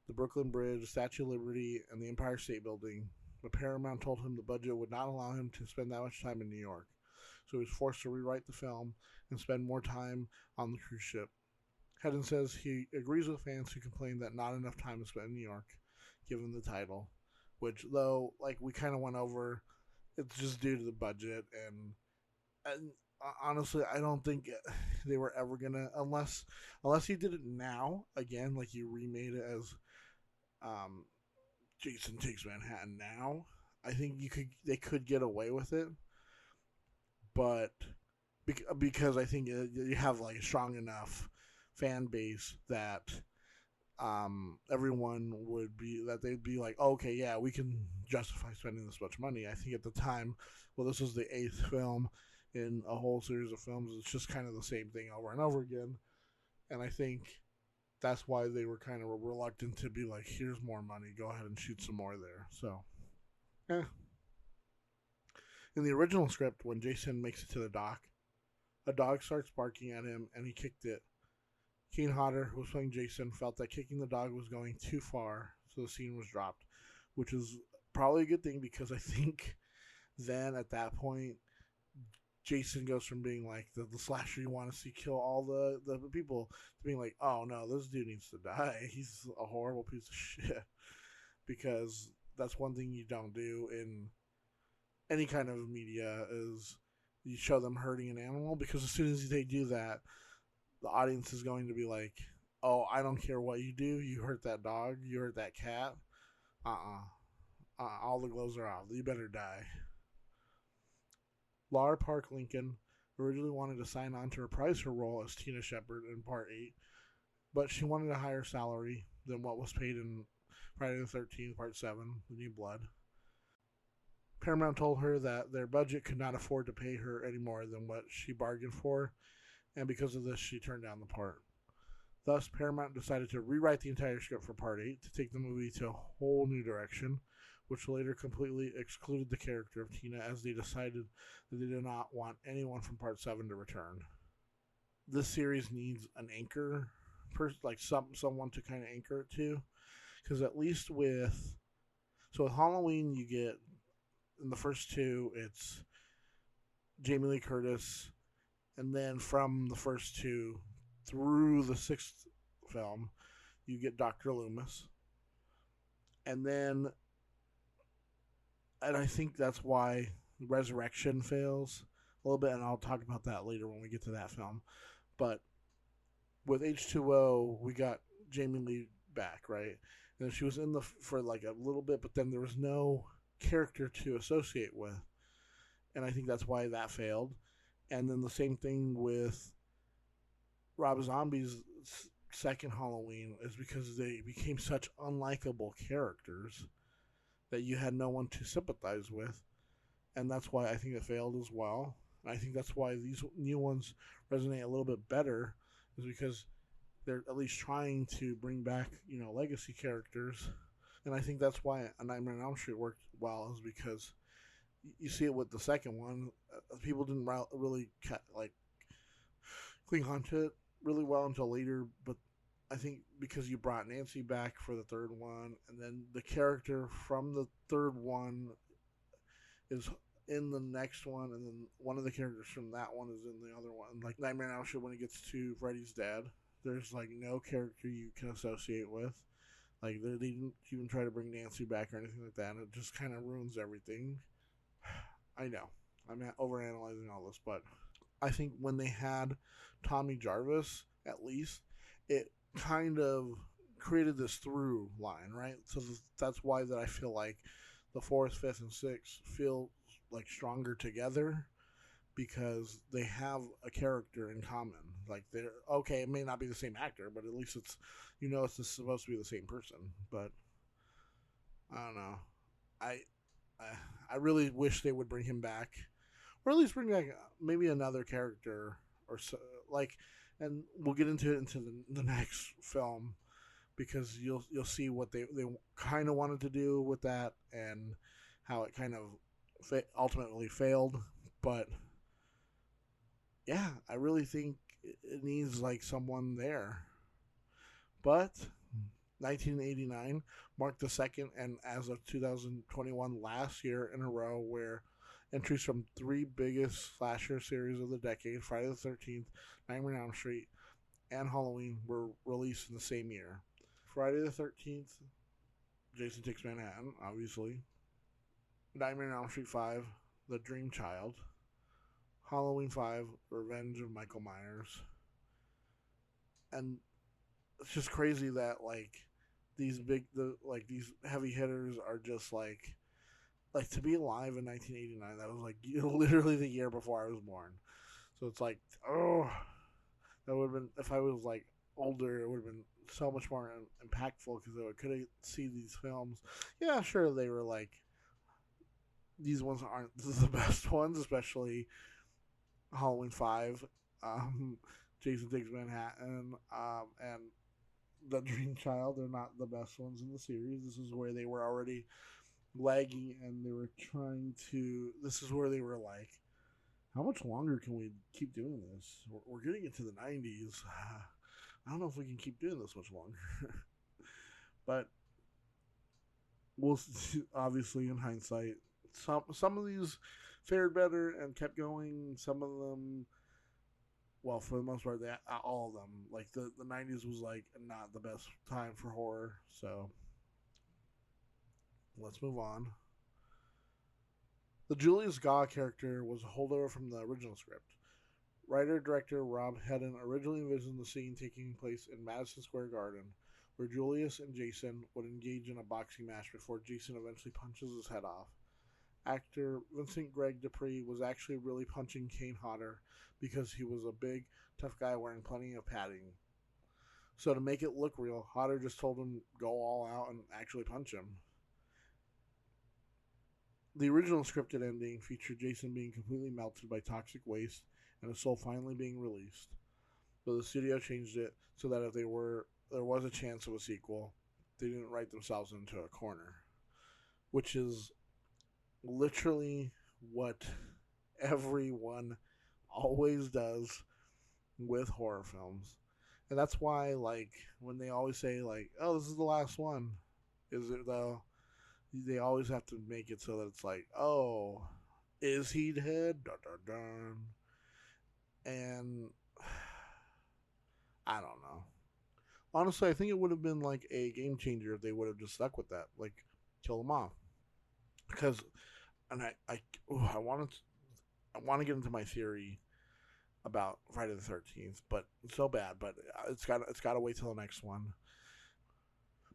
A: the Brooklyn Bridge, the Statue of Liberty, and the Empire State Building. But Paramount told him the budget would not allow him to spend that much time in New York, so he was forced to rewrite the film and spend more time on the cruise ship. Hedden says he agrees with fans who complain that not enough time is spent in New York, given the title, which, though, like we kind of went over, it's just due to the budget, and honestly, I don't think they were ever gonna, unless you did it now again, like you remade it as Jason Takes Manhattan now. I think they could get away with it, but because I think you have like a strong enough fan base that everyone they'd be like, oh, okay, yeah, we can justify spending this much money. I think at the time, well, this was the 8th film in a whole series of films. It's just kind of the same thing over and over again, and I think that's why they were kind of reluctant to be like, here's more money, go ahead and shoot some more there. So, In the original script, when Jason makes it to the dock, a dog starts barking at him and he kicked it. Kane Hodder, who was playing Jason, felt that kicking the dog was going too far, so the scene was dropped, which is probably a good thing because I think then at that point, Jason goes from being like the slasher you want to see kill all the people to being like, oh no, this dude needs to die. He's a horrible piece of shit. Because that's one thing you don't do in any kind of media is you show them hurting an animal, because as soon as they do that, the audience is going to be like, oh, I don't care what you do. You hurt that dog. You hurt that cat. All the gloves are off. You better die. Laura Park Lincoln originally wanted to sign on to reprise her role as Tina Shepard in Part 8, but she wanted a higher salary than what was paid in Friday the 13th, Part 7, The New Blood. Paramount told her that their budget could not afford to pay her any more than what she bargained for, and because of this, she turned down the part. Thus, Paramount decided to rewrite the entire script for Part 8 to take the movie to a whole new direction, which later completely excluded the character of Tina, as they decided that they did not want anyone from Part 7 to return. This series needs an anchor, like someone to kind of anchor it to, because at least with Halloween, you get, in the first two, it's Jamie Lee Curtis, and then from the first two through the sixth film, you get Dr. Loomis. And I think that's why Resurrection fails a little bit, and I'll talk about that later when we get to that film. But with H2O, we got Jamie Lee back, right? And she was in for like a little bit, but then there was no character to associate with. And I think that's why that failed. And then the same thing with Rob Zombie's second Halloween is because they became such unlikable characters that you had no one to sympathize with. And that's why I think it failed as well. And I think that's why these new ones resonate a little bit better, is because they're at least trying to bring back, legacy characters. And I think that's why A Nightmare on Elm Street worked well, is because you see it with the second one. People didn't really cling on to it really well until later, but I think because you brought Nancy back for the third one, and then the character from the third one is in the next one, and then one of the characters from that one is in the other one. Like Nightmare on Elm Street, when it gets to Freddy's dad, there's like no character you can associate with. Like they didn't even try to bring Nancy back or anything like that, and it just kind of ruins everything. I know I'm overanalyzing all this, but I think when they had Tommy Jarvis, at least, it kind of created this through line, right? So that's why that I feel like the fourth, fifth, and sixth feel like stronger together, because they have a character in common. Like they're okay, it may not be the same actor, but at least it's it's supposed to be the same person. But I don't know. I really wish they would bring him back, or at least bring back maybe another character or so. Like, and we'll get into it the next film, because you'll see what they kind of wanted to do with that and how it kind of ultimately failed. But yeah, I really think it needs like someone there. But 1989 marked the second, and as of 2021, last year in a row where entries from three biggest slasher series of the decade, Friday the 13th, Nightmare on Elm Street, and Halloween, were released in the same year. Friday the 13th, Jason Takes Manhattan, obviously. Nightmare on Elm Street 5, The Dream Child. Halloween 5, Revenge of Michael Myers. And it's just crazy that these these heavy hitters are just like to be alive in 1989. That was like literally the year before I was born. So it's like, oh, that would have been, if I was like older, it would have been so much more impactful, because I could have seen these films. Yeah, sure, they were like, these ones aren't the best ones, especially Halloween 5, Jason Takes Manhattan, and The Dream Child. They're not the best ones in the series. This is where they were already lagging, and they were trying to. This is where they were like, how much longer can we keep doing this? We're getting into the 90s. I don't know if we can keep doing this much longer. But we'll see, obviously, in hindsight, some of these fared better and kept going. Some of them, well, for the most part, all of them. Like the 90s was like not the best time for horror. So let's move on. The Julius Gaw character was a holdover from the original script. Writer-director Rob Hedden originally envisioned the scene taking place in Madison Square Garden, where Julius and Jason would engage in a boxing match before Jason eventually punches his head off. Actor Vincent Greg Dupree was actually really punching Kane Hodder because he was a big, tough guy wearing plenty of padding. So to make it look real, Hodder just told him go all out and actually punch him. The original scripted ending featured Jason being completely melted by toxic waste and his soul finally being released. But the studio changed it so that if there was a chance of a sequel, they didn't write themselves into a corner. Which is literally what everyone always does with horror films. And that's why, like, when they always say, like, oh, this is the last one. Is it, though? They always have to make it so that it's like, oh, is he dead? Dun, dun, dun. And I don't know. Honestly, I think it would have been like a game changer if they would have just stuck with that. Like, kill them off. Because, and I want to get into my theory about Friday the 13th, but it's so bad. But it's got to wait till the next one.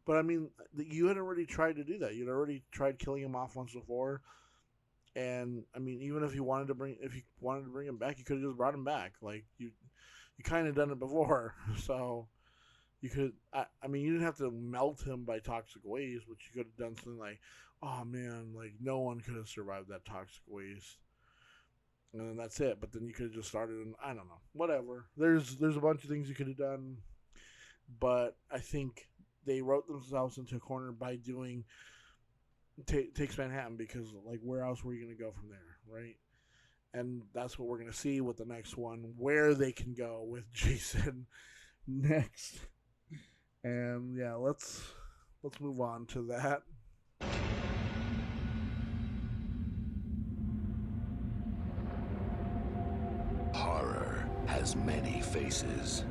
A: But I mean, you had already tried to do that. You'd already tried killing him off once before, and I mean, even if you wanted to bring him back, you could have just brought him back. Like you kind of done it before, so you could. I mean, you didn't have to melt him by toxic waste, but you could have done something like, oh man, like no one could have survived that toxic waste. And then that's it. But then you could have just started, and I don't know, whatever. There's a bunch of things you could have done, but I think they wrote themselves into a corner by doing Takes Manhattan, because like where else were you going to go from there, right? And that's what we're going to see with the next one, where they can go with Jason next. And yeah, let's move on to that.
B: Horror has many faces.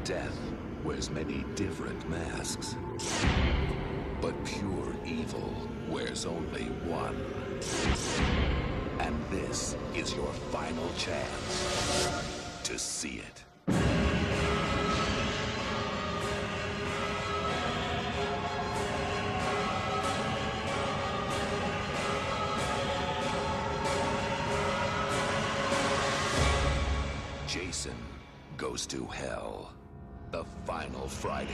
B: Death wears many different masks. But pure evil wears only one. And this is your final chance to see it. Jason Goes to Hell. The final Friday.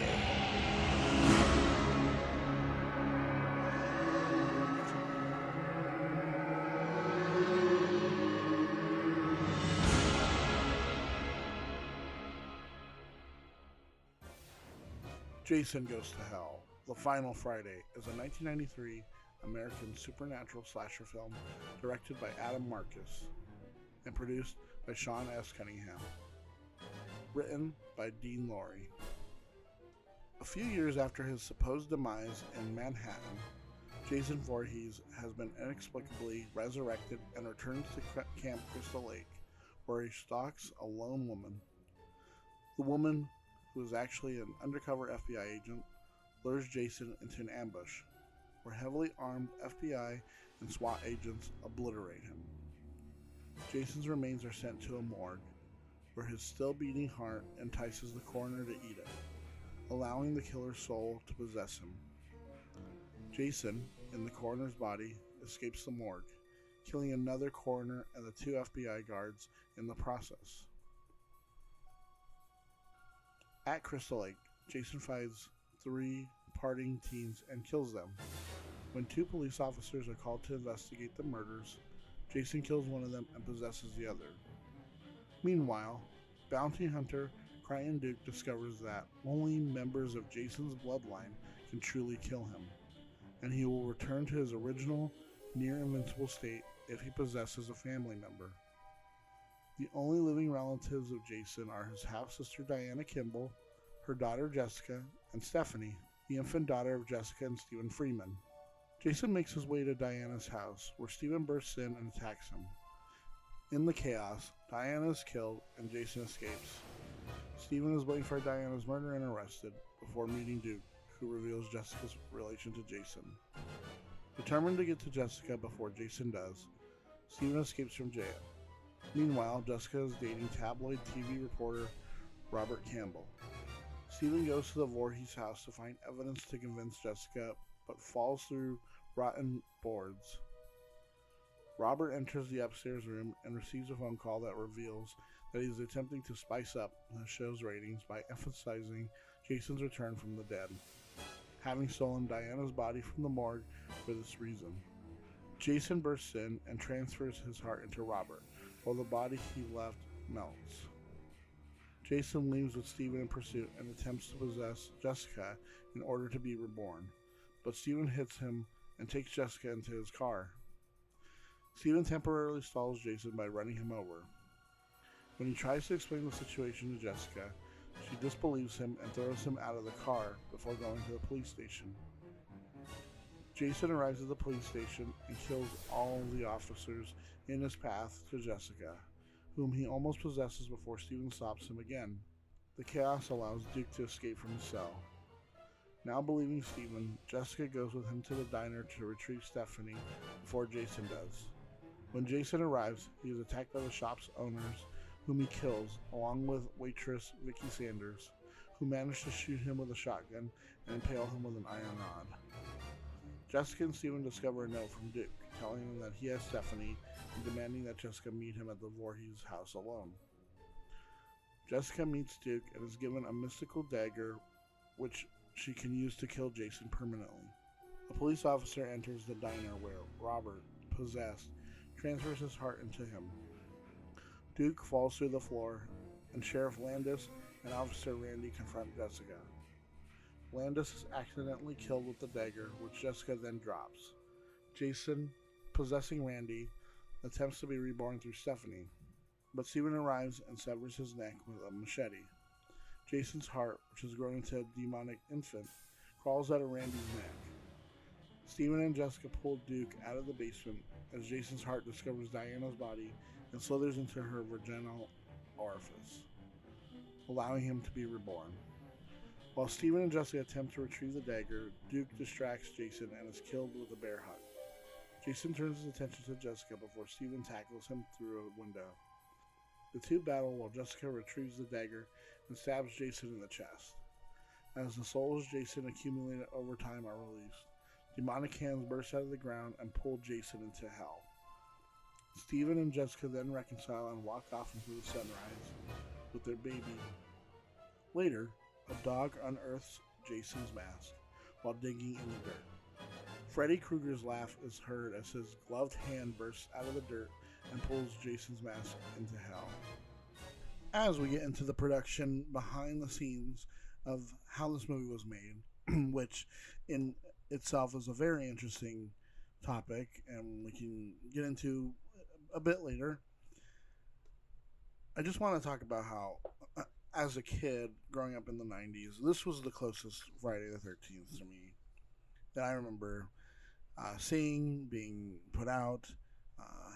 A: Jason Goes to Hell, The Final Friday is a 1993 American supernatural slasher film directed by Adam Marcus and produced by Sean S. Cunningham. Written by Dean Lorey. A few years after his supposed demise in Manhattan, Jason Voorhees has been inexplicably resurrected and returns to Camp Crystal Lake, where he stalks a lone woman. The woman, who is actually an undercover FBI agent, lures Jason into an ambush, where heavily armed FBI and SWAT agents obliterate him. Jason's remains are sent to a morgue, where his still beating heart entices the coroner to eat it, allowing the killer's soul to possess him. Jason, in the coroner's body, escapes the morgue, killing another coroner and the 2 FBI guards in the process. At Crystal Lake, Jason finds 3 partying teens and kills them. When 2 police officers are called to investigate the murders, Jason kills one of them and possesses the other. Meanwhile, bounty hunter Crichton Duke discovers that only members of Jason's bloodline can truly kill him, and he will return to his original, near-invincible state if he possesses a family member. The only living relatives of Jason are his half-sister Diana Kimball, her daughter Jessica, and Stephanie, the infant daughter of Jessica and Stephen Freeman. Jason makes his way to Diana's house, where Stephen bursts in and attacks him. In the chaos, Diana is killed and Jason escapes. Stephen is waiting for Diana's murder and arrested before meeting Duke, who reveals Jessica's relation to Jason. Determined to get to Jessica before Jason does, Stephen escapes from jail. Meanwhile, Jessica is dating tabloid TV reporter Robert Campbell. Stephen goes to the Voorhees house to find evidence to convince Jessica, but falls through rotten boards. Robert enters the upstairs room and receives a phone call that reveals that he is attempting to spice up the show's ratings by emphasizing Jason's return from the dead, having stolen Diana's body from the morgue for this reason. Jason bursts in and transfers his heart into Robert, while the body he left melts. Jason leaves with Stephen in pursuit and attempts to possess Jessica in order to be reborn, but Stephen hits him and takes Jessica into his car. Stephen temporarily stalls Jason by running him over. When he tries to explain the situation to Jessica, she disbelieves him and throws him out of the car before going to the police station. Jason arrives at the police station and kills all the officers in his path to Jessica, whom he almost possesses before Stephen stops him again. The chaos allows Duke to escape from his cell. Now believing Stephen, Jessica goes with him to the diner to retrieve Stephanie before Jason does. When Jason arrives, he is attacked by the shop's owners, whom he kills, along with waitress Vicky Sanders, who managed to shoot him with a shotgun and impale him with an iron rod. Jessica and Stephen discover a note from Duke, telling him that he has Stephanie and demanding that Jessica meet him at the Voorhees house alone. Jessica meets Duke and is given a mystical dagger, which she can use to kill Jason permanently. A police officer enters the diner where Robert, possessed, transfers his heart into him. Duke falls through the floor, and Sheriff Landis and Officer Randy confront Jessica. Landis is accidentally killed with the dagger, which Jessica then drops. Jason, possessing Randy, attempts to be reborn through Stephanie, but Stephen arrives and severs his neck with a machete. Jason's heart, which has grown into a demonic infant, crawls out of Randy's neck. Stephen and Jessica pull Duke out of the basement as Jason's heart discovers Diana's body and slithers into her vaginal orifice, allowing him to be reborn. While Stephen and Jessica attempt to retrieve the dagger, Duke distracts Jason and is killed with a bear hug. Jason turns his attention to Jessica before Stephen tackles him through a window. The two battle while Jessica retrieves the dagger and stabs Jason in the chest. As the souls Jason accumulated over time are released, demonic hands burst out of the ground and pull Jason into hell. Stephen and Jessica then reconcile and walk off into the sunrise with their baby. Later, a dog unearths Jason's mask while digging in the dirt. Freddy Krueger's laugh is heard as his gloved hand bursts out of the dirt and pulls Jason's mask into hell. As we get into the production behind the scenes of how this movie was made, which in itself is a very interesting topic, and we can get into a bit later. I just want to talk about how, as a kid growing up in the 90s, this was the closest Friday the 13th to me that I remember seeing, being put out,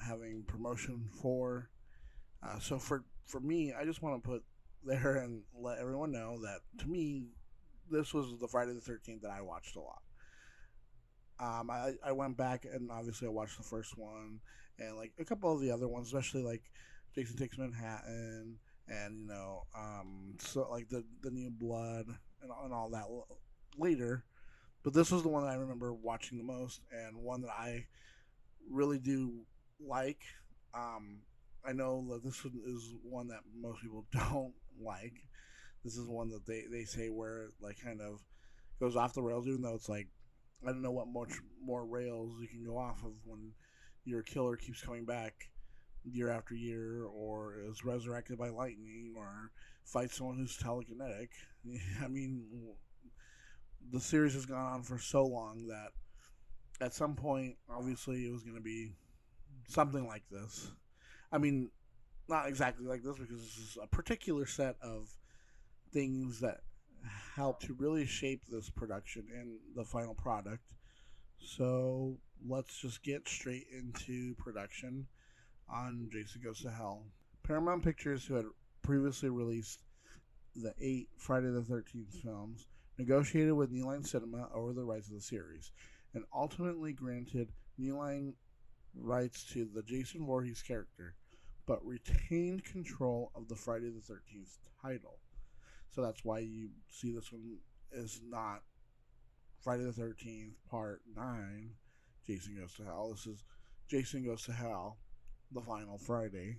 A: having promotion for. So for me, I just want to put there and let everyone know that, to me, this was the Friday the 13th that I watched a lot. I went back and obviously I watched the first one and like a couple of the other ones, especially like Jason Takes Manhattan and so like the New Blood and all that later. But this was the one that I remember watching the most and one that I really do like. I know that this is one that most people don't like. This is one that they say where it like kind of goes off the rails, even though it's like, I don't know what much more rails you can go off of when your killer keeps coming back year after year, or is resurrected by lightning, or fights someone who's telekinetic. I mean, the series has gone on for so long that at some point, obviously, it was going to be something like this. I mean, not exactly like this because this is a particular set of things that help to really shape this production and the final product. So let's just get straight into production on Jason Goes to Hell. Paramount Pictures, who had previously released the 8 Friday the 13th films, negotiated with New Line Cinema over the rights of the series, and ultimately granted New Line rights to the Jason Voorhees character, but retained control of the Friday the 13th title. So that's why you see this one is not Friday the 13th Part 9, Jason Goes to Hell. This is Jason Goes to Hell, the final Friday.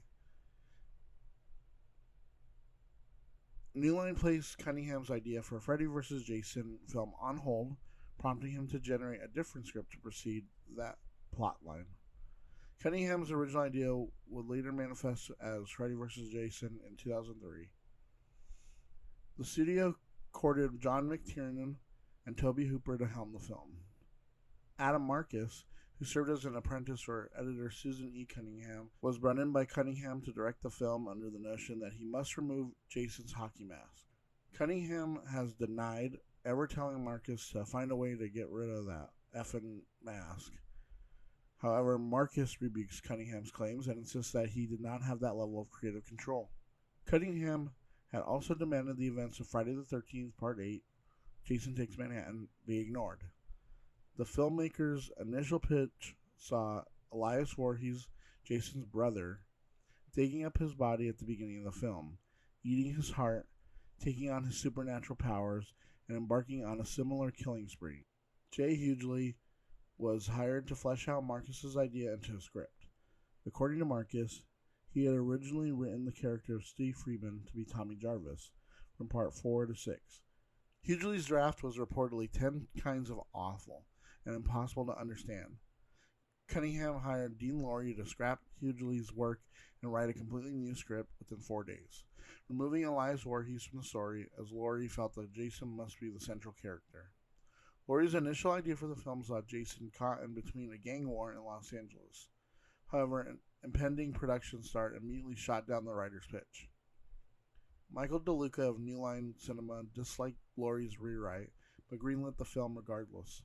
A: New Line placed Cunningham's idea for a Freddy vs. Jason film on hold, prompting him to generate a different script to proceed that plotline. Cunningham's original idea would later manifest as Freddy vs. Jason in 2003. The studio courted John McTiernan and Toby Hooper to helm the film. Adam Marcus, who served as an apprentice for editor Susan E. Cunningham, was brought in by Cunningham to direct the film under the notion that he must remove Jason's hockey mask. Cunningham has denied ever telling Marcus to find a way to get rid of that effing mask. However, Marcus rebukes Cunningham's claims and insists that he did not have that level of creative control. Cunningham had also demanded the events of Friday the 13th Part 8, Jason Takes Manhattan, be ignored. The filmmaker's initial pitch saw Elias Voorhees, Jason's brother, digging up his body at the beginning of the film, eating his heart, taking on his supernatural powers, and embarking on a similar killing spree. Jay Hughley was hired to flesh out Marcus's idea into a script. According to Marcus, he had originally written the character of Steve Freeman to be Tommy Jarvis from Part 4 to 6. Hughley's draft was reportedly 10 kinds of awful and impossible to understand. Cunningham hired Dean Lorey to scrap Hughley's work and write a completely new script within 4 days, removing Elias Voorhees from the story as Lorey felt that Jason must be the central character. Lorey's initial idea for the film saw Jason caught in between a gang war in Los Angeles. However, an impending production start immediately shot down the writer's pitch. Michael DeLuca of New Line Cinema disliked Lorey's rewrite, but greenlit the film regardless.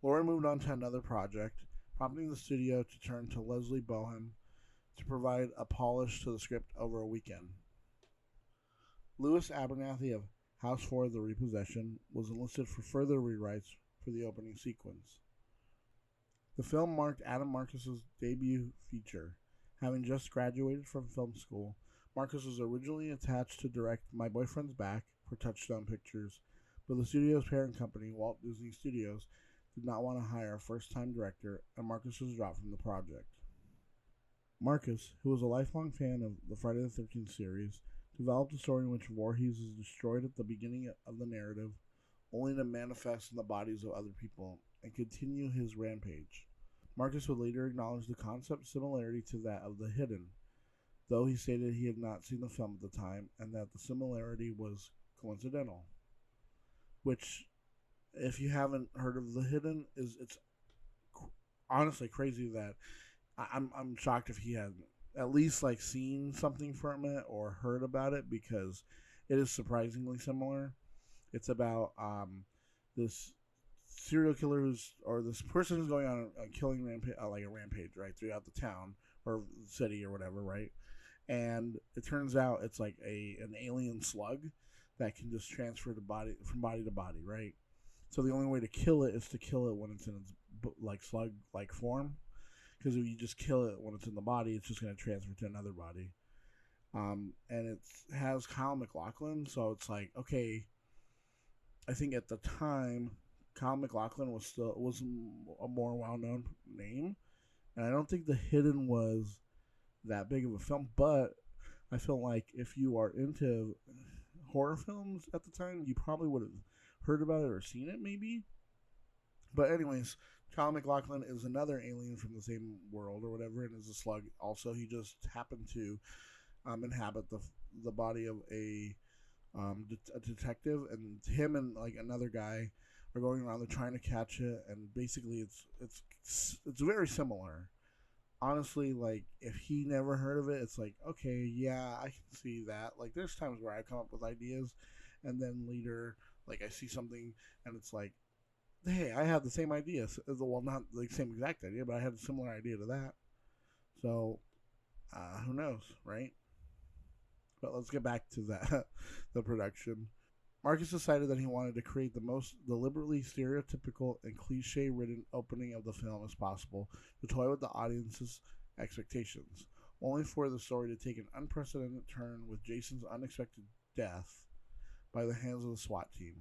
A: Lorey moved on to another project, prompting the studio to turn to Leslie Bohem to provide a polish to the script over a weekend. Louis Abernathy of House 4 The Repossession was enlisted for further rewrites for the opening sequence. The film marked Adam Marcus's debut feature. Having just graduated from film school, Marcus was originally attached to direct My Boyfriend's Back for Touchstone Pictures, but the studio's parent company, Walt Disney Studios, did not want to hire a first-time director, and Marcus was dropped from the project. Marcus, who was a lifelong fan of the Friday the 13th series, developed a story in which Voorhees is destroyed at the beginning of the narrative, only to manifest in the bodies of other people and continue his rampage. Marcus would later acknowledge the concept similarity to that of The Hidden, though he stated he had not seen the film at the time and that the similarity was coincidental. Which, if you haven't heard of The Hidden, it's honestly crazy that I'm shocked if he had at least like seen something from it or heard about it, because it is surprisingly similar. It's about this serial killer or this person who's going on a killing rampage, like a rampage, right, throughout the town or city or whatever, right? And it turns out it's like an alien slug that can just transfer to body from body to body, right? So the only way to kill it is to kill it when it's in its like slug-like form, because if you just kill it when it's in the body, it's just going to transfer to another body. And it has Kyle MacLachlan, so it's like, okay, I think at the time Kyle MacLachlan was a more well-known name, and I don't think The Hidden was that big of a film, but I feel like if you are into horror films at the time, you probably would have heard about it or seen it maybe. But anyways, Kyle MacLachlan is another alien from the same world or whatever, and is a slug also. He just happened to inhabit the body of a detective, and him and like another guy are going around. They're trying to catch it, and basically it's very similar. Honestly, like, if he never heard of it, it's like, okay, yeah, I can see that. Like, there's times where I come up with ideas, and then later, like, I see something, and it's like, hey, I have the same idea. Well, not the same exact idea, but I had a similar idea to that. So, who knows, right? But let's get back to that, the production. Marcus decided that he wanted to create the most deliberately stereotypical and cliche-ridden opening of the film as possible to toy with the audience's expectations, only for the story to take an unprecedented turn with Jason's unexpected death by the hands of the SWAT team.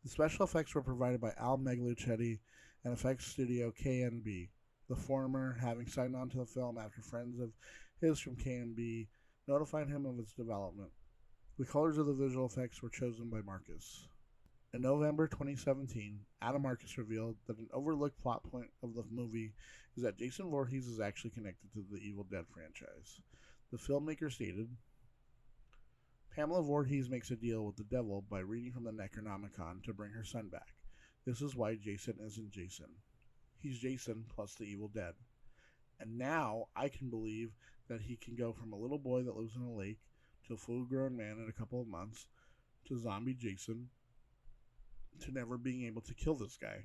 A: The special effects were provided by Al Megluchetti and effects studio KNB, the former having signed on to the film after friends of his from KNB notified him of its development. The colors of the visual effects were chosen by Marcus. In November 2017, Adam Marcus revealed that an overlooked plot point of the movie is that Jason Voorhees is actually connected to the Evil Dead franchise. The filmmaker stated, Pamela Voorhees makes a deal with the devil by reading from the Necronomicon to bring her son back. This is why Jason isn't Jason. He's Jason plus the Evil Dead. And now I can believe that he can go from a little boy that lives in a lake to a full-grown man in a couple of months to zombie Jason to never being able to kill this guy.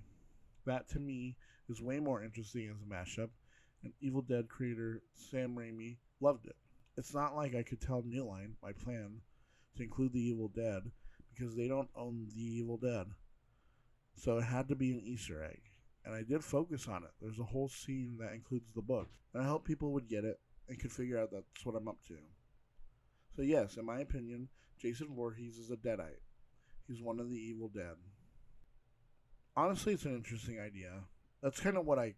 A: That, to me, is way more interesting as a mashup, and Evil Dead creator Sam Raimi loved it. It's not like I could tell New Line my plan to include the Evil Dead because they don't own the Evil Dead. So it had to be an Easter egg. And I did focus on it. There's a whole scene that includes the book. And I hope people would get it and could figure out that's what I'm up to. So yes, in my opinion, Jason Voorhees is a Deadite. He's one of the Evil Dead. Honestly, it's an interesting idea. That's kind of what I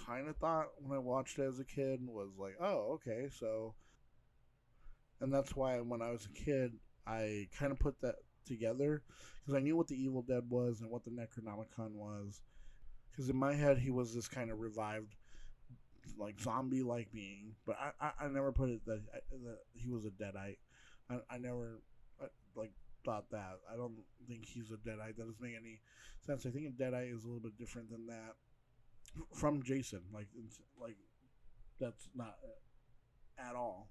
A: kind of thought when I watched it as a kid, was like, oh, okay, so... And that's why when I was a kid, I kind of put that together, because I knew what the Evil Dead was and what the Necronomicon was. Because in my head, he was this kind of revived, like, zombie-like being, but I never put it that he was a Deadite. I never, thought that. I don't think he's a Deadite. That doesn't make any sense. I think a Deadite is a little bit different than that from Jason. Like, that's not at all.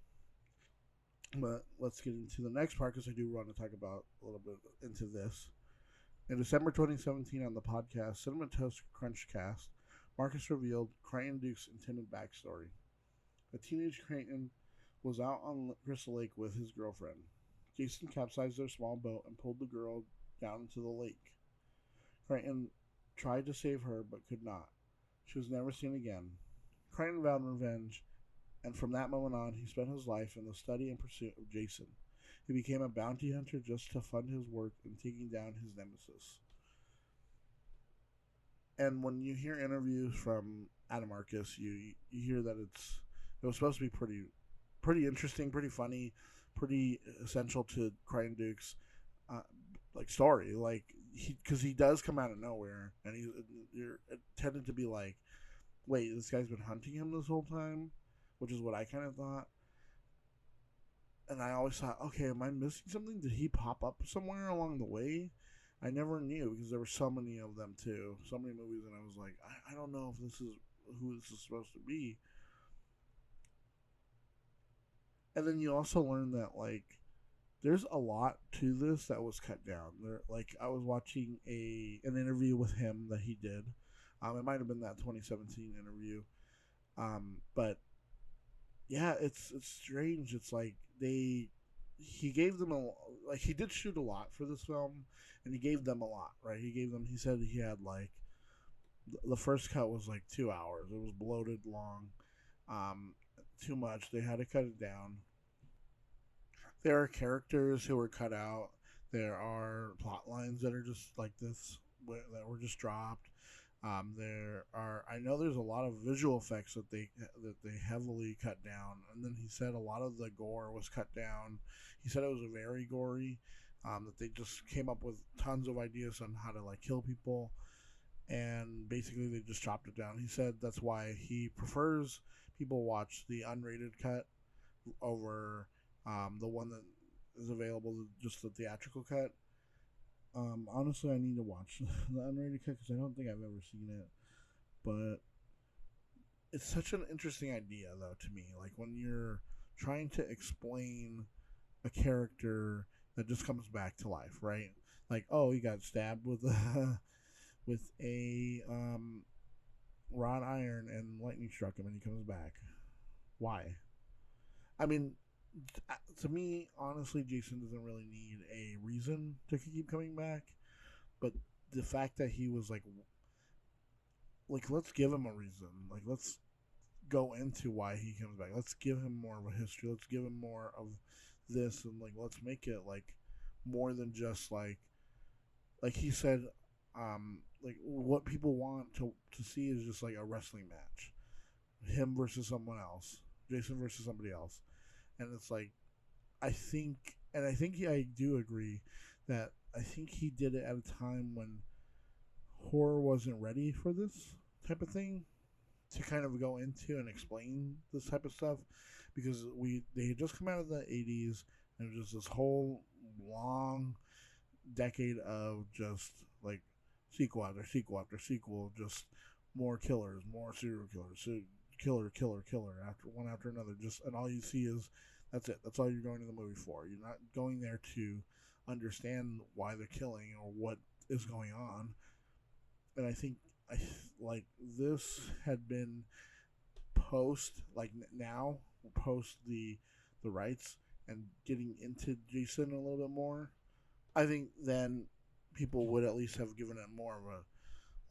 A: But let's get into the next part, because I do want to talk about a little bit into this. In December 2017, on the podcast Cinnamon Toast Crunch Cast, Marcus revealed Creighton Duke's intended backstory. A teenage Creighton was out on Crystal Lake with his girlfriend. Jason capsized their small boat and pulled the girl down into the lake. Creighton tried to save her but could not. She was never seen again. Creighton vowed revenge, and from that moment on, he spent his life in the study and pursuit of Jason. He became a bounty hunter just to fund his work in taking down his nemesis. And when you hear interviews from Adam Marcus, you hear that it was supposed to be pretty interesting, pretty funny, pretty essential to Creighton Duke's story. Like, because he does come out of nowhere, and you're tended to be like, wait, this guy's been hunting him this whole time, which is what I kind of thought. And I always thought, okay, am I missing something? Did he pop up somewhere along the way? I never knew, because there were so many of them too, so many movies, and I was like, I don't know if this is who this is supposed to be. And then you also learn that, like, there's a lot to this that was cut down. I was watching an interview with him that he did. It might have been that 2017 interview. But yeah, it's strange. It's like he gave them he did shoot a lot for this film, and he gave them a lot, right? He said he had, like, the first cut was like 2 hours. It was bloated long, too much. They had to cut it down. There are characters who were cut out. There are plot lines that are just like this, that were just dropped. I know there's a lot of visual effects that they heavily cut down, and then he said a lot of the gore was cut down. He said it was very gory, that they just came up with tons of ideas on how to, like, kill people, and basically they just chopped it down. He said that's why he prefers people watch the unrated cut over the one that is available, just the theatrical cut. Honestly, I need to watch the unrated cut because I don't think I've ever seen it. But it's such an interesting idea, though, to me. Like when you're trying to explain a character that just comes back to life, right? Like, oh, he got stabbed with a with a wrought iron and lightning struck him, and he comes back. Why? I mean, to me, honestly, Jason doesn't really need a reason to keep coming back. But the fact that he was like let's give him a reason. Like let's go into why he comes back. Let's give him more of a history. Let's give him more of this, and like let's make it like more than just like he said, like what people want to see is just like a wrestling match, him versus someone else, Jason versus somebody else, and it's like I think, and I think I do agree that I think he did it at a time when horror wasn't ready for this type of thing to kind of go into and explain this type of stuff because they had just come out of the 80s and it was just this whole long decade of just like sequel after sequel after sequel, just more killers, more serial killers, so killer after another, just, and all you see is that's it. That's all you're going to the movie for. You're not going there to understand why they're killing or what is going on. And I think like this had been post like now post the rights and getting into Jason a little bit more. I think then people would at least have given it more of a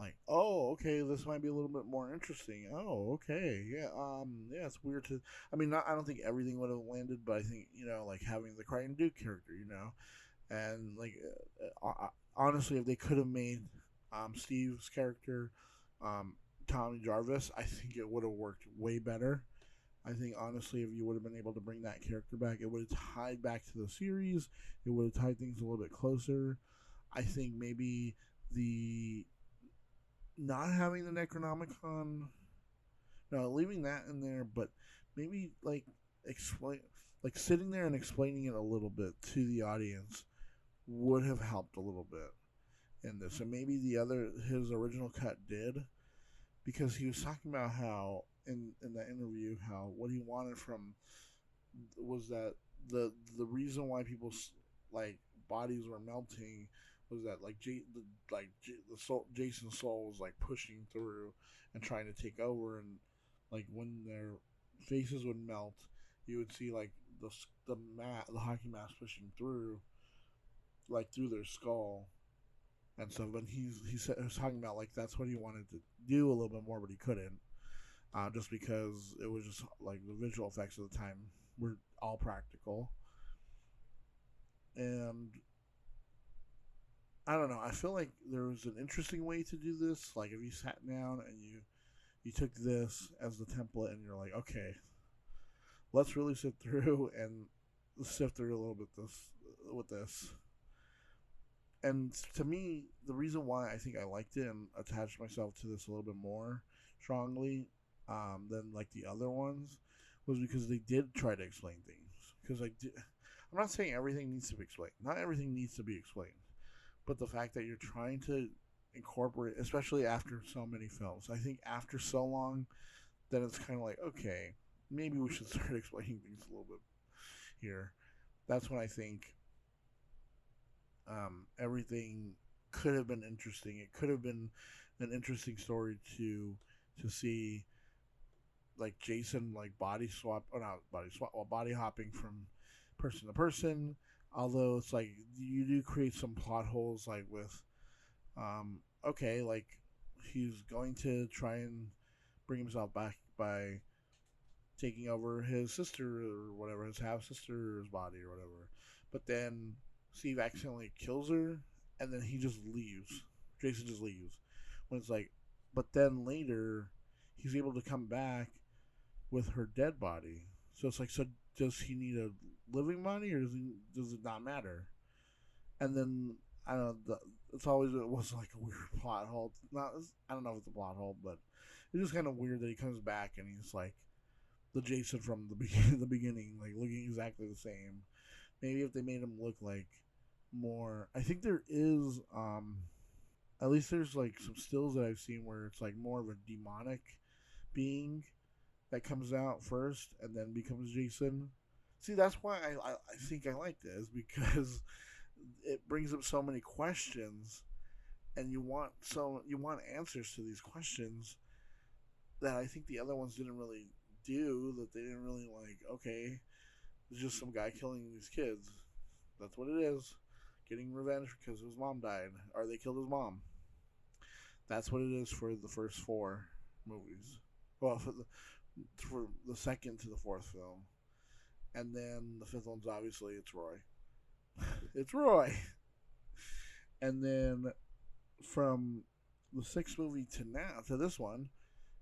A: like, oh, okay, this might be a little bit more interesting. Oh, okay, yeah, it's weird to. I mean, I don't think everything would have landed, but I think like having the Crichton Duke character, and like honestly, if they could have made Steve's character Tommy Jarvis, I think it would have worked way better. I think honestly, if you would have been able to bring that character back, it would have tied back to the series. It would have tied things a little bit closer. I think maybe the not having the Necronomicon, no, leaving that in there, but maybe like explain, like sitting there and explaining it a little bit to the audience would have helped a little bit in this. And maybe his original cut did, because he was talking about how in that interview how what he wanted from was that the reason why people's like bodies were melting was that like Jason's soul was like pushing through and trying to take over, and like when their faces would melt, you would see like the hockey mask pushing through, like through their skull. And so when he was talking about like that's what he wanted to do a little bit more, but he couldn't, just because it was just like the visual effects of the time were all practical. And I don't know. I feel like there was an interesting way to do this. Like if you sat down and you took this as the template and you're like, okay, let's really sit through and sift through a little bit with this. And to me, the reason why I think I liked it and attached myself to this a little bit more strongly than like the other ones was because they did try to explain things. Because I'm not saying everything needs to be explained. Not everything needs to be explained. But the fact that you're trying to incorporate, especially after so many films, I think after so long, then it's kind of like, okay, maybe we should start explaining things a little bit here. That's when I think everything could have been interesting. It could have been an interesting story to see, like Jason like body hopping from person to person. Although it's like you do create some plot holes, like with okay, like he's going to try and bring himself back by taking over his sister or whatever, his half sister's body or whatever. But then Steve accidentally kills her, and then he just leaves. Jason just leaves. When it's like, but then later, he's able to come back with her dead body. So it's like, so does he need a living body, or does it not matter? And then I don't know. It was like a weird plot hole. I don't know if it's a plot hole, but it's just kind of weird that he comes back and he's like the Jason from the beginning, like looking exactly the same. Maybe if they made him look like more. I think there is, at least there's like some stills that I've seen where it's like more of a demonic being that comes out first and then becomes Jason. See, that's why I think I like this, because it brings up so many questions, and you want answers to these questions that I think the other ones didn't really do. That they didn't really like. Okay, it's just some guy killing these kids. That's what it is. Getting revenge because his mom died, or they killed his mom. That's what it is for the first four movies. Well, for the second to the fourth film, and then the fifth one's obviously it's Roy. It's Roy. And then from the sixth movie to now to this one,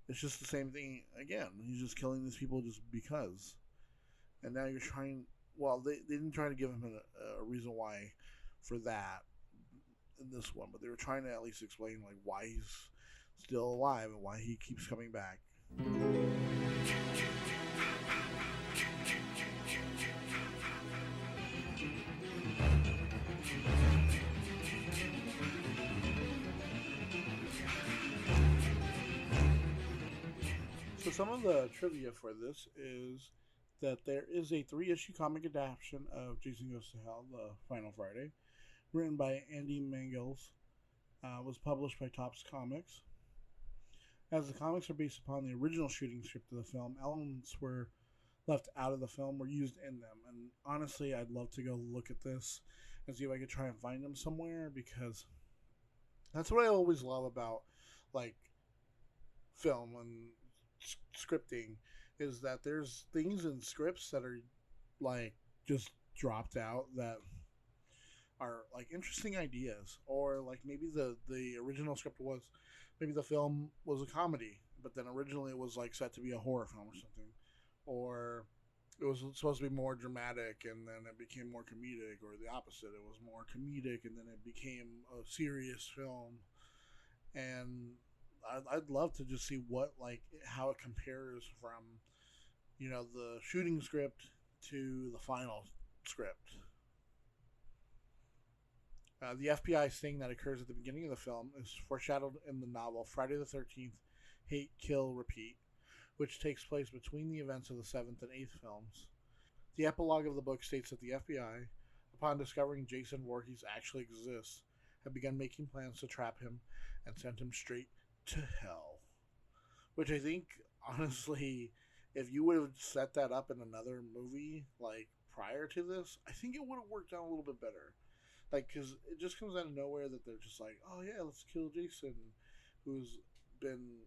A: it's just the same thing again. He's just killing these people just because. And now you're trying. Well, they didn't try to give him a reason why for that in this one, but they were trying to at least explain like why he's still alive and why he keeps coming back. So some of the trivia for this is that there is a 3-issue comic adaptation of Jason Goes to Hell, the final Friday, written by Andy Mangels, was published by Topps Comics. As the comics are based upon the original shooting script of the film, elements were left out of the film were used in them. And honestly, I'd love to go look at this and see if I could try and find them somewhere, because that's what I always love about like film and scripting, is that there's things in scripts that are like just dropped out that are like interesting ideas, or like maybe the original script was, maybe the film was a comedy, but then originally it was like set to be a horror film or something, or it was supposed to be more dramatic and then it became more comedic, or the opposite, it was more comedic and then it became a serious film. And I'd love to just see what, like, how it compares from, you know, the shooting script to the final script. The FBI sting that occurs at the beginning of the film is foreshadowed in the novel Friday the 13th, Hate, Kill, Repeat, which takes place between the events of the 7th and 8th films. The epilogue of the book states that the FBI, upon discovering Jason Voorhees actually exists, have begun making plans to trap him and send him straight to hell. Which I think, honestly, if you would have set that up in another movie, like, prior to this, I think it would have worked out a little bit better. Like, because it just comes out of nowhere that they're just like, oh yeah, let's kill Jason, who's been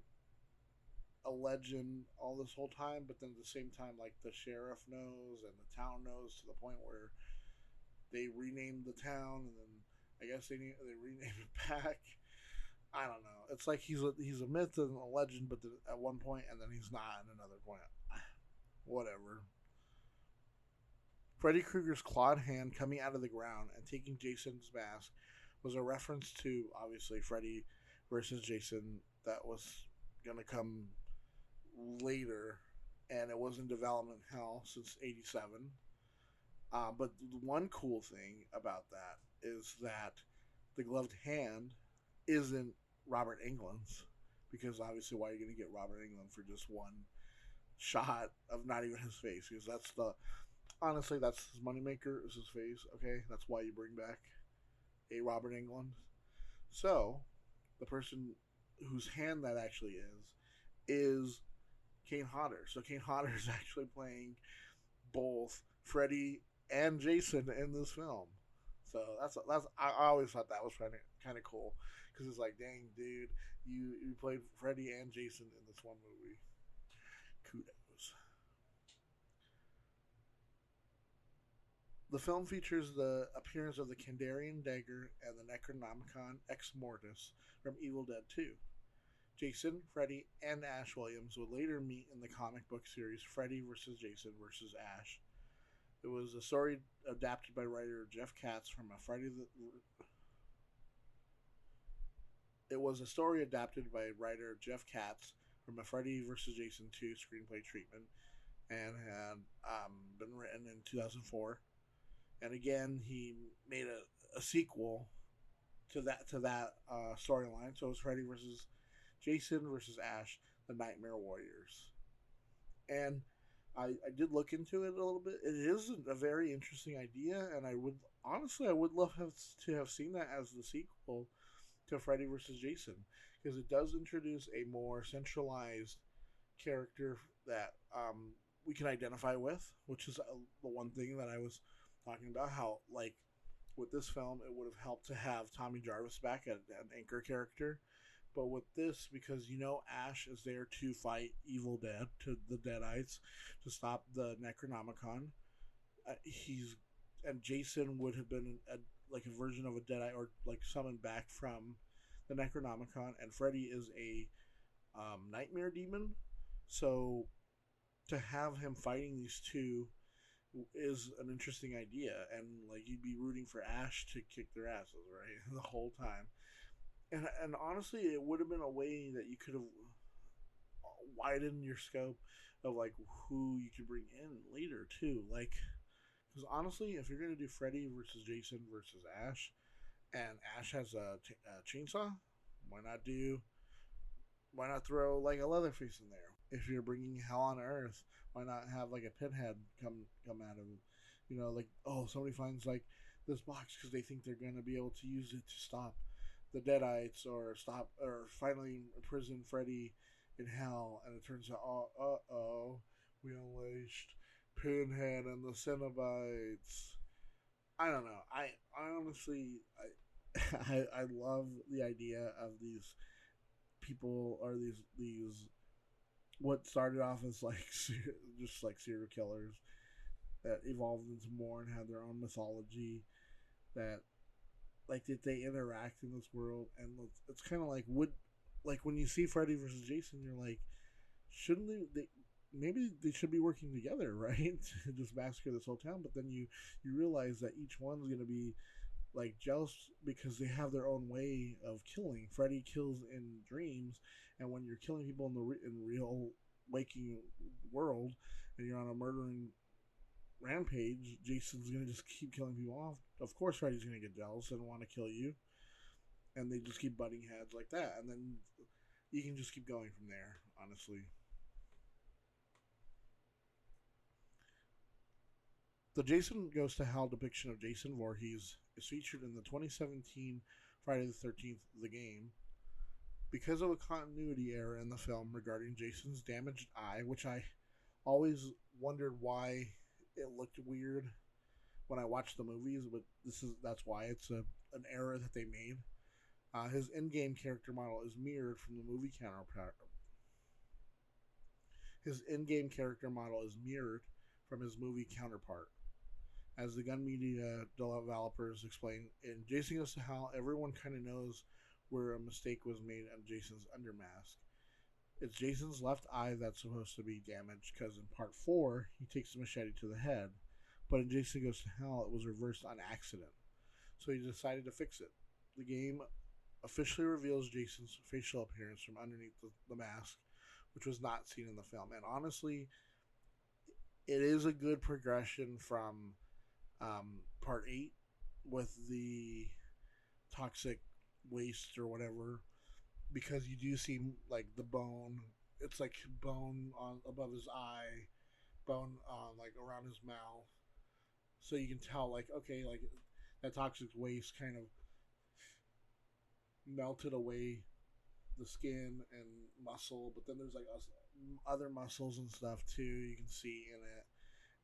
A: a legend all this whole time, but then at the same time, like, the sheriff knows and the town knows, to the point where they renamed the town, and then I guess they renamed it back. I don't know. It's like he's a myth and a legend, but at one point, and then he's not at another point. Whatever. Freddy Krueger's clawed hand coming out of the ground and taking Jason's mask was a reference to, obviously, Freddy versus Jason that was going to come later, and it was in development hell since '87. But one cool thing about that is that the gloved hand isn't Robert Englund's, because obviously why are you going to get Robert Englund for just one shot of not even his face? Because honestly, that's his moneymaker, is his face. Okay, that's why you bring back a Robert Englund. So the person whose hand that actually is Kane Hodder. So Kane Hodder is actually playing both Freddy and Jason in this film. So that's I always thought that was kind of cool, because it's like, dang, dude, you played Freddy and Jason in this one movie. Kudos. The film features the appearance of the Kandarian dagger and the Necronomicon Ex Mortis from Evil Dead 2. Jason, Freddy, and Ash Williams would later meet in the comic book series Freddy vs. Jason vs. Ash. It was a story adapted by writer Jeff Katz from a Friday the... It was a story adapted by writer Jeff Katz from a Freddy vs. Jason 2 screenplay treatment, and had been written in 2004. And again, he made a sequel to that storyline. So it was Freddy versus Jason versus Ash, the Nightmare Warriors. And I did look into it a little bit. It is a very interesting idea, and I would love to have seen that as the sequel to Freddy versus Jason, because it does introduce a more centralized character that we can identify with, which is the one thing that I was talking about. How, like, with this film, it would have helped to have Tommy Jarvis back as an anchor character. But with this, because Ash is there to fight Evil Dead, to the Deadites, to stop the Necronomicon. And Jason would have been like a version of a Deadite, or like summoned back from the Necronomicon, and Freddy is a nightmare demon. So to have him fighting these two is an interesting idea, and like you'd be rooting for Ash to kick their asses, right, the whole time. And honestly, it would have been a way that you could have widened your scope of like who you could bring in later too. Like, because honestly, if you're gonna do Freddy versus Jason versus Ash, and Ash has a chainsaw, why not do? Why not throw like a Leatherface in there? If you're bringing hell on earth, why not have like a Pinhead come out of it? Like, oh, somebody finds like this box because they think they're gonna be able to use it to stop the Deadites, or finally imprison Freddy in hell, and it turns out, we unleashed Pinhead and the Cenobites. I don't know. I honestly, I love the idea of these people, or these what started off as like just like serial killers that evolved into more and had their own mythology, that like did they interact in this world. And it's kind of like, when you see Freddy versus Jason, you're like, shouldn't they maybe they should be working together, right? To just massacre this whole town. But then you realize that each one's gonna be like jealous because they have their own way of killing. Freddy kills in dreams, and when you're killing people in real waking world, and you're on a murdering rampage, Jason's gonna just keep killing people off. Of course, Freddy's gonna get jealous and want to kill you, and they just keep butting heads like that, and then you can just keep going from there. Honestly, the Jason Goes to Hell depiction of Jason Voorhees is featured in the 2017 Friday the 13th, the game. Because of a continuity error in the film regarding Jason's damaged eye, which I always wondered why it looked weird when I watched the movies, but that's why it's an error that they made. His in-game character model is mirrored from the movie counterpart. His in-game character model is mirrored from his movie counterpart. As the Gun Media developers explain, in Jason Goes to Hell, everyone kind of knows where a mistake was made on Jason's undermask. It's Jason's left eye that's supposed to be damaged, because in part 4, he takes the machete to the head. But in Jason Goes to Hell, it was reversed on accident. So he decided to fix it. The game officially reveals Jason's facial appearance from underneath the mask, which was not seen in the film. And honestly, it is a good progression from part 8 with the toxic waste or whatever, because you do see like the bone. It's like bone on above his eye, bone on like around his mouth, so you can tell like, okay, like that toxic waste kind of melted away the skin and muscle, but then there's like other muscles and stuff too you can see in it.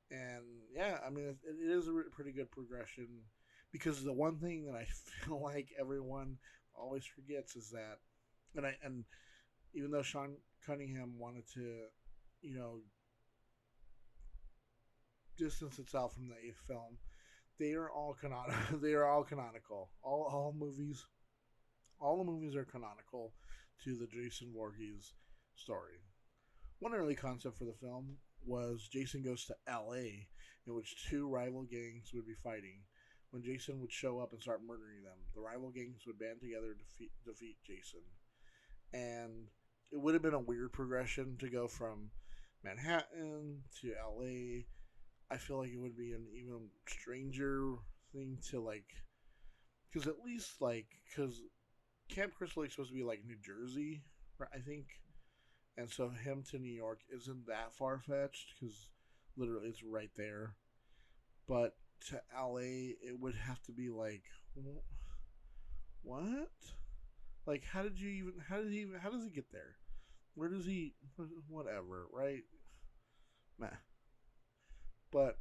A: And yeah, I mean, it is a pretty good progression, because the one thing that I feel like everyone always forgets is that, and even though Sean Cunningham wanted to, distance itself from the 8th film, they are all canonical. They are all canonical. All movies, all the movies are canonical to the Jason Voorhees story. One early concept for the film was Jason Goes to L.A., in which 2 rival gangs would be fighting. When Jason would show up and start murdering them, the rival gangs would band together to defeat Jason. And it would have been a weird progression to go from Manhattan to L.A. I feel like it would be an even stranger thing to like Because at least, like, because Camp Crystal Lake's supposed to be, like, New Jersey, I think. And so him to New York isn't that far-fetched, because literally it's right there. But to LA, it would have to be, like, what? Like, how does he get there? Where does he, whatever, right? Meh. But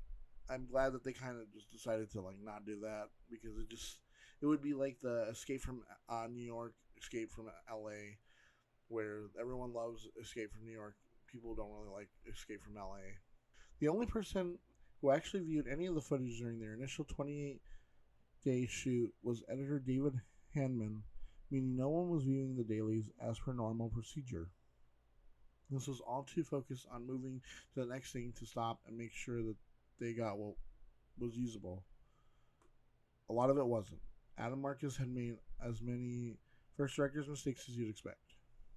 A: I'm glad that they kind of just decided to, like, not do that, because it would be like the Escape from New York, Escape from LA, where everyone loves Escape from New York. People don't really like Escape from LA. The only person who actually viewed any of the footage during their initial 28-day shoot was editor David Hanman, meaning no one was viewing the dailies as per normal procedure. This was all too focused on moving to the next thing to stop and make sure that they got what was usable. A lot of it wasn't. Adam Marcus had made as many first director's mistakes as you'd expect.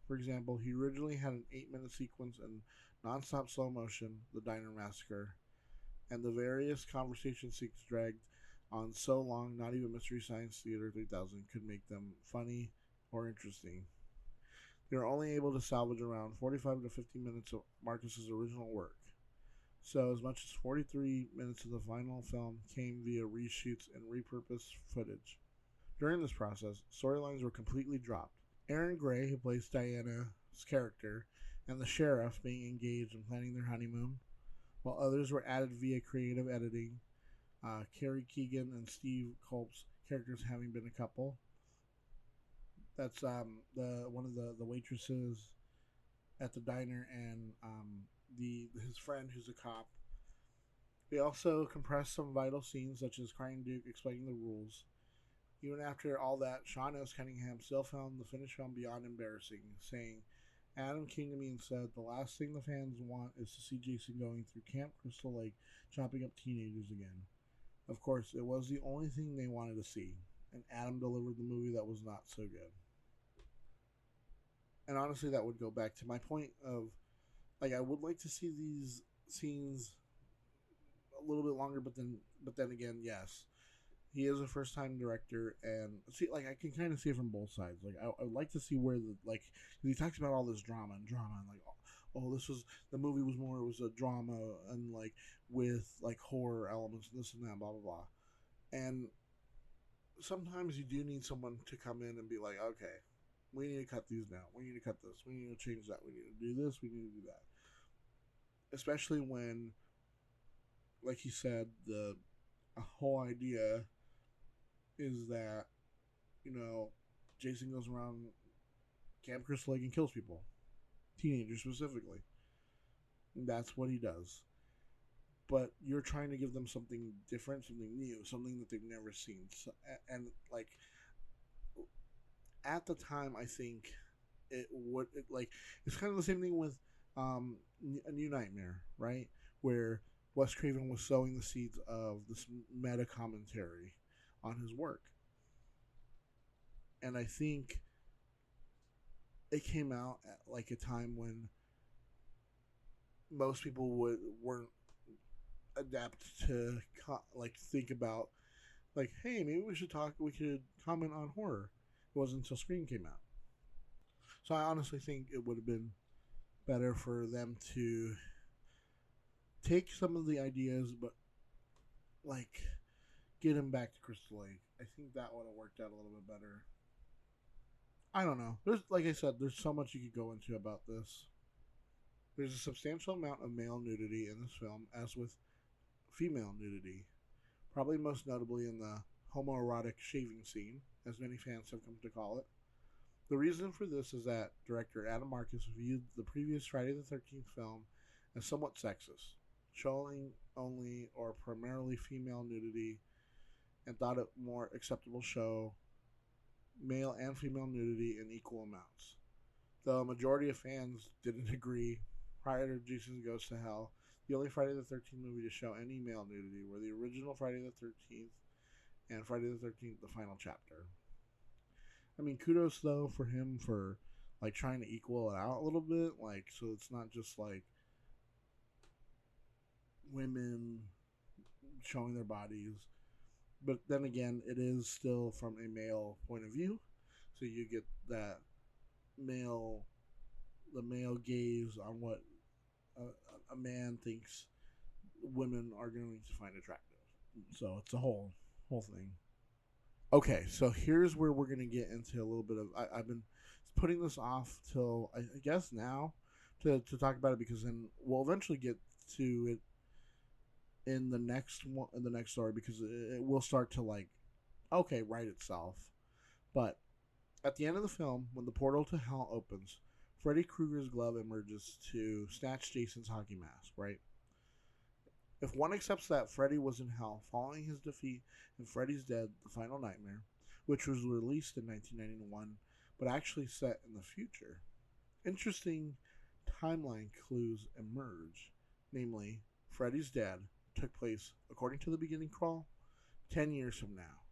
A: For example, he originally had an 8-minute sequence in non-stop slow motion, The Diner Massacre, and the various conversation scenes dragged on so long not even Mystery Science Theater 3000 could make them funny or interesting. They were only able to salvage around 45 to 50 minutes of Marcus's original work. So as much as 43 minutes of the final film came via reshoots and repurposed footage. During this process, storylines were completely dropped. Aaron Gray, who plays Diana's character, and the sheriff being engaged in planning their honeymoon, while others were added via creative editing, Carrie Keegan and Steve Culp's characters having been a couple. That's one of the waitresses at the diner, and his friend who's a cop. They also compressed some vital scenes, such as Crying Duke explaining the rules. Even after all that, Sean S. Cunningham still found the finished film beyond embarrassing, saying, Adam came to me and said, the last thing the fans want is to see Jason going through Camp Crystal Lake chopping up teenagers again. Of course, it was the only thing they wanted to see, and Adam delivered the movie that was not so good. And honestly, that would go back to my point of, like, I would like to see these scenes a little bit longer, but then again, yes, he is a first time director, and see, like, I can kind of see it from both sides. Like, I would like to see where he talks about all this drama, and like, oh, the movie was a drama, and like with like horror elements and this and that, blah blah blah. And sometimes you do need someone to come in and be like, okay, we need to cut these down. We need to cut this. We need to change that. We need to do this. We need to do that. Especially when, like he said, the whole idea is that, Jason goes around Camp Crystal Lake and kills people. Teenagers specifically. And that's what he does. But you're trying to give them something different, something new, something that they've never seen. So, and like, at the time, I think it's kind of the same thing with A New Nightmare, right? Where Wes Craven was sowing the seeds of this meta commentary on his work. And I think it came out at like a time when most people weren't adapt to think about, like, hey, maybe we could comment on horror. It wasn't until Scream came out. So I honestly think it would have been better for them to take some of the ideas, but like get him back to Crystal Lake. I think that would have worked out a little bit better. I don't know. Like I said, there's so much you could go into about this. There's a substantial amount of male nudity in this film, as with female nudity. Probably most notably in the homoerotic shaving scene, as many fans have come to call it. The reason for this is that director Adam Marcus viewed the previous Friday the 13th film as somewhat sexist, showing only or primarily female nudity, and thought it more acceptable show male and female nudity in equal amounts. Though a majority of fans didn't agree, prior to Jason Goes to Hell, the only Friday the 13th movie to show any male nudity were the original Friday the 13th and Friday the 13th, the final chapter. I mean, kudos though for him for like trying to equal it out a little bit, like, so it's not just like women showing their bodies. But then again, it is still from a male point of view, so you get that male, the male gaze on what a man thinks women are going to find attractive. So it's a whole thing. Okay, so here's where we're gonna get into a little bit of. I've been putting this off till I guess now to talk about it, because then we'll eventually get to it in the next one, in the next story, because it will start to like write itself. But at the end of the film, when the portal to hell opens, Freddy Krueger's glove emerges to snatch Jason's hockey mask, right? If one accepts that Freddy was in hell following his defeat in Freddy's Dead, The Final Nightmare, which was released in 1991, but actually set in the future, interesting timeline clues emerge. Namely, Freddy's Dead took place, according to the beginning crawl, 10 years from now.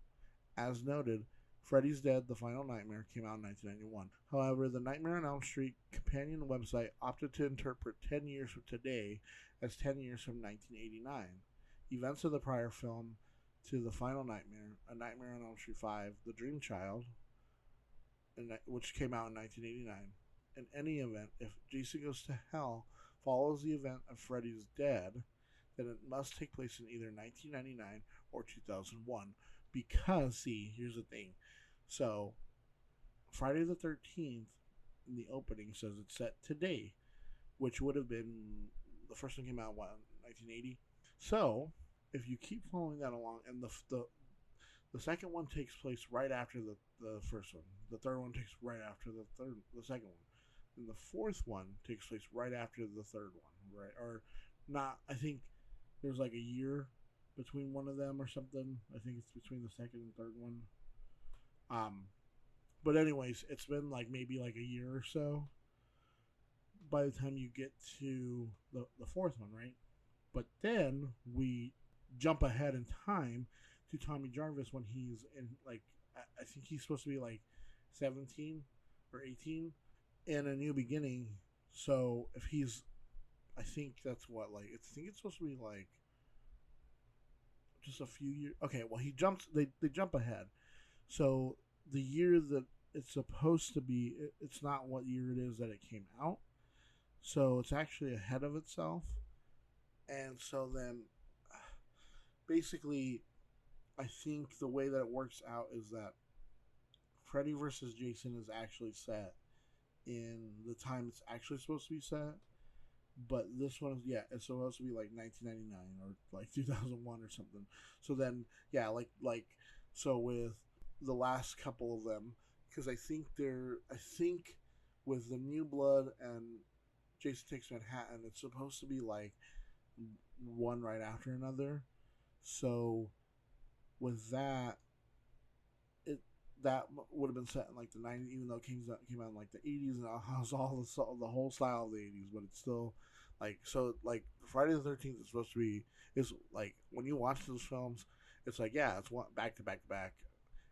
A: As noted, Freddy's Dead, The Final Nightmare came out in 1991. However, the Nightmare on Elm Street companion website opted to interpret 10 years from today as 10 years from 1989. Events of the prior film to The Final Nightmare, A Nightmare on Elm Street 5, The Dream Child, which came out in 1989. In any event, if Jason Goes to Hell follows the event of Freddy's Dead, then it must take place in either 1999 or 2001. Because, see, here's the thing. So, Friday the 13th, in the opening, says it's set today, which would have been, the first one came out, what, 1980? So, if you keep following that along, and the second one takes place right after the first one. The third one takes right after the second one. And the fourth one takes place right after the third one, right? Or not, I think there's like a year between one of them or something. I think it's between the second and third one. But anyways, it's been like maybe like a year or so by the time you get to the fourth one, right? But then we jump ahead in time to Tommy Jarvis when he's in, like, I think he's supposed to be like 17 or 18 in A New Beginning. So if he's, I think that's what, like, I think it's supposed to be like just a few years. Okay, well, they jump ahead. So the year that it's supposed to be, it's not what year it is that it came out. So it's actually ahead of itself. And so then basically, I think the way that it works out is that Freddy versus Jason is actually set in the time it's actually supposed to be set. But this one, yeah, it's supposed to be like 1999 or like 2001 or something. So then, yeah, like so with the last couple of them, because I think with the New Blood and Jason Takes Manhattan, it's supposed to be like one right after another. So with that, that would have been set in like the 90s, even though it came out in like the 80s, and it has all the whole style of the 80s, but it's still like, so like Friday the 13th is supposed to be, is like, when you watch those films, it's like, yeah, it's one back to back to back,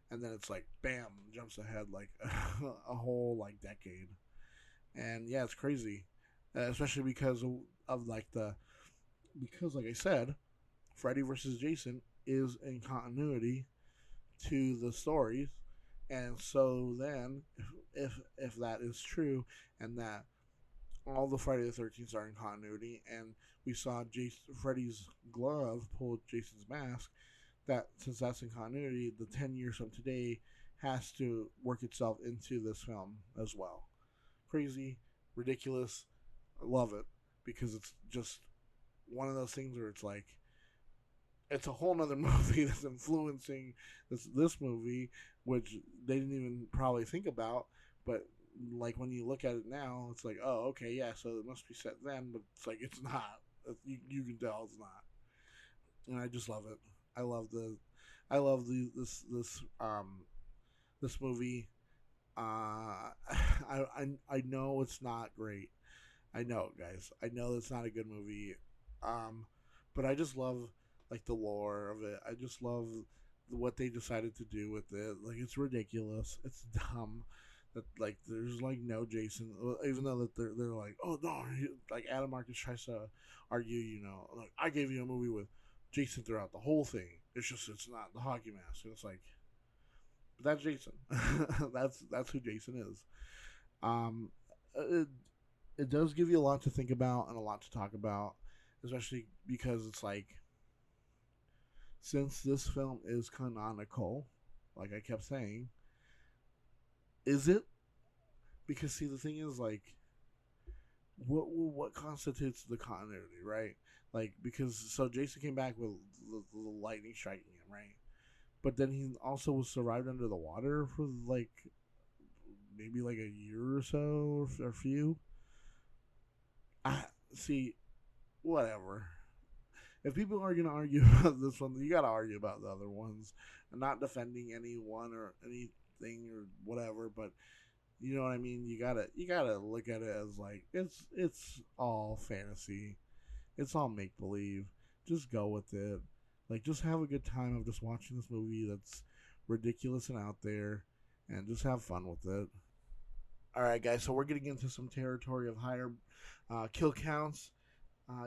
A: and then it's like bam, jumps ahead like a whole like decade. And yeah, it's crazy, especially because of like because like I said, Freddy versus Jason is in continuity to the stories. And so then, if that is true, and that all the Friday the 13th are in continuity, and we saw Freddy's glove pull Jason's mask, that since that's in continuity, the 10 years from today has to work itself into this film as well. Crazy, ridiculous, I love it, because it's just one of those things where it's like, it's a whole nother movie that's influencing this movie, which they didn't even probably think about. But like when you look at it now, it's like, oh, okay, yeah, so it must be set then, but it's like, it's not. You can tell it's not. And I just love it. I love this movie. I know it's not great. I know, guys. I know it's not a good movie. But I just love like the lore of it. I just love what they decided to do with it. Like, it's ridiculous. It's dumb that like there's like no Jason, even though that they're like, oh no, like Adam Marcus tries to argue, like, I gave you a movie with Jason throughout the whole thing. It's just it's not the hockey mask. It's like, but that's Jason. that's who Jason is. Um, it, it does give you a lot to think about and a lot to talk about, especially because it's like, since this film is canonical, like I kept saying, is it? Because see, the thing is, like, what constitutes the continuity, right? Like, because so Jason came back with the lightning striking him, right? But then he also was survived under the water for like maybe like a year or so, or a few. I see, whatever. If people are gonna argue about this one, you gotta argue about the other ones. I'm not defending any one or anything or whatever, but you know what I mean. You gotta look at it as like it's all fantasy. It's all make believe. Just go with it. Like, just have a good time of just watching this movie that's ridiculous and out there, and just have fun with it. All right, guys. So we're getting into some territory of higher kill counts.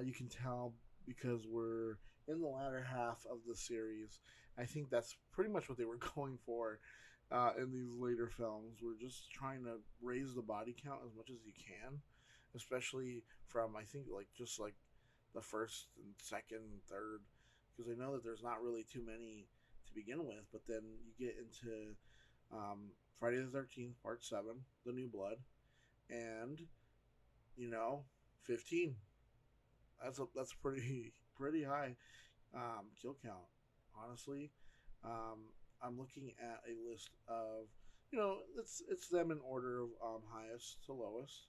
A: You can tell because we're in the latter half of the series. I think that's pretty much what they were going for in these later films. We're just trying to raise the body count as much as you can, especially from I think like just like the first and second and third, because I know that there's not really too many to begin with. But then you get into Friday the 13th, Part 7, The New Blood, and 15. That's pretty high kill count, honestly. I'm looking at a list of it's them in order of highest to lowest.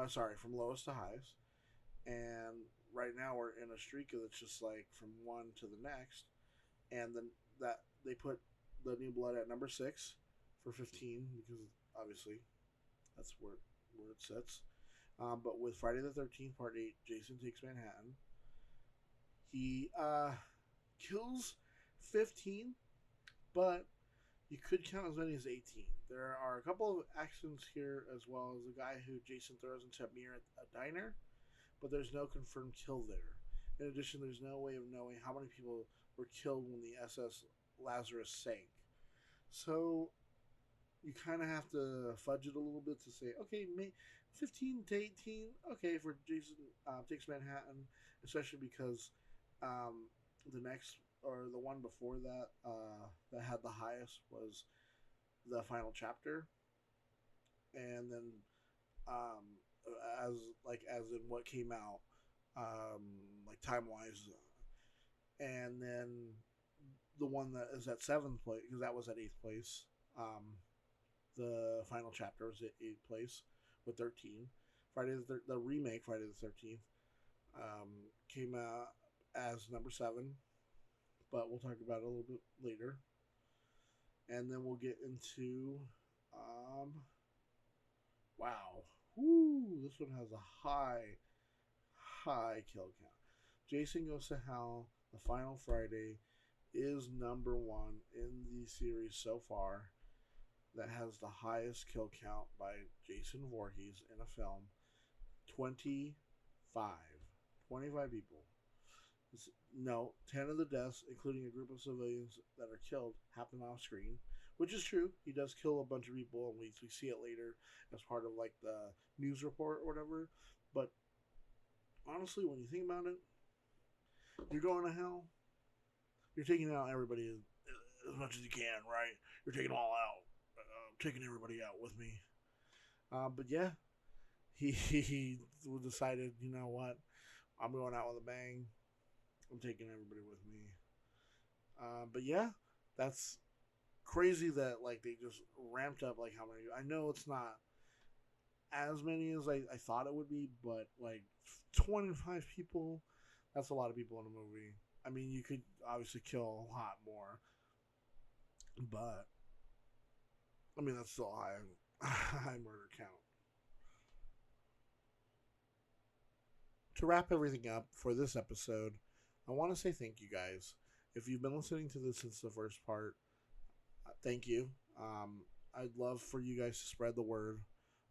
A: Sorry, from lowest to highest. And right now we're in a streak that's just like from one to the next, and then that they put The New Blood at number 6 for 15 because obviously that's where it sits. But with Friday the 13th Part 8, Jason Takes Manhattan, he kills 15, but you could count as many as 18. There are a couple of accidents here, as well as a guy who Jason throws into a mirror at a diner, but there's no confirmed kill there. In addition, there's no way of knowing how many people were killed when the SS Lazarus sank. So you kind of have to fudge it a little bit to say, okay, 15 to 18, okay, for Jason Takes Manhattan, especially because the next, or the one before that, that had the highest was The Final Chapter. And then as in what came out, like time wise, and then the one that is at 7th place, because that was at 8th place. The Final Chapter was at 8th place with 13. The remake Friday the 13th came out as number 7, but we'll talk about it a little bit later. And then we'll get into wow. Woo, this one has a high kill count. Jason Goes to Hell, The Final Friday, is number 1 in the series so far that has the highest kill count by Jason Voorhees in a film. 25 people. No, 10 of the deaths, including a group of civilians that are killed, happen off screen, which is true. He does kill a bunch of people, and we see it later as part of like the news report or whatever. But honestly, when you think about it, you're going to hell. You're taking out everybody as much as you can, right? You're taking them all out. Taking everybody out with me. But yeah, he decided, you know what? I'm going out with a bang. I'm taking everybody with me. But yeah, that's crazy that like they just ramped up like how many. I know it's not as many as I thought it would be, but like 25 people, that's a lot of people in a movie. I mean, you could obviously kill a lot more, but I mean that's still a high murder count. To wrap everything up for this episode, I want to say thank you guys. If you've been listening to this since the first part, thank you. I'd love for you guys to spread the word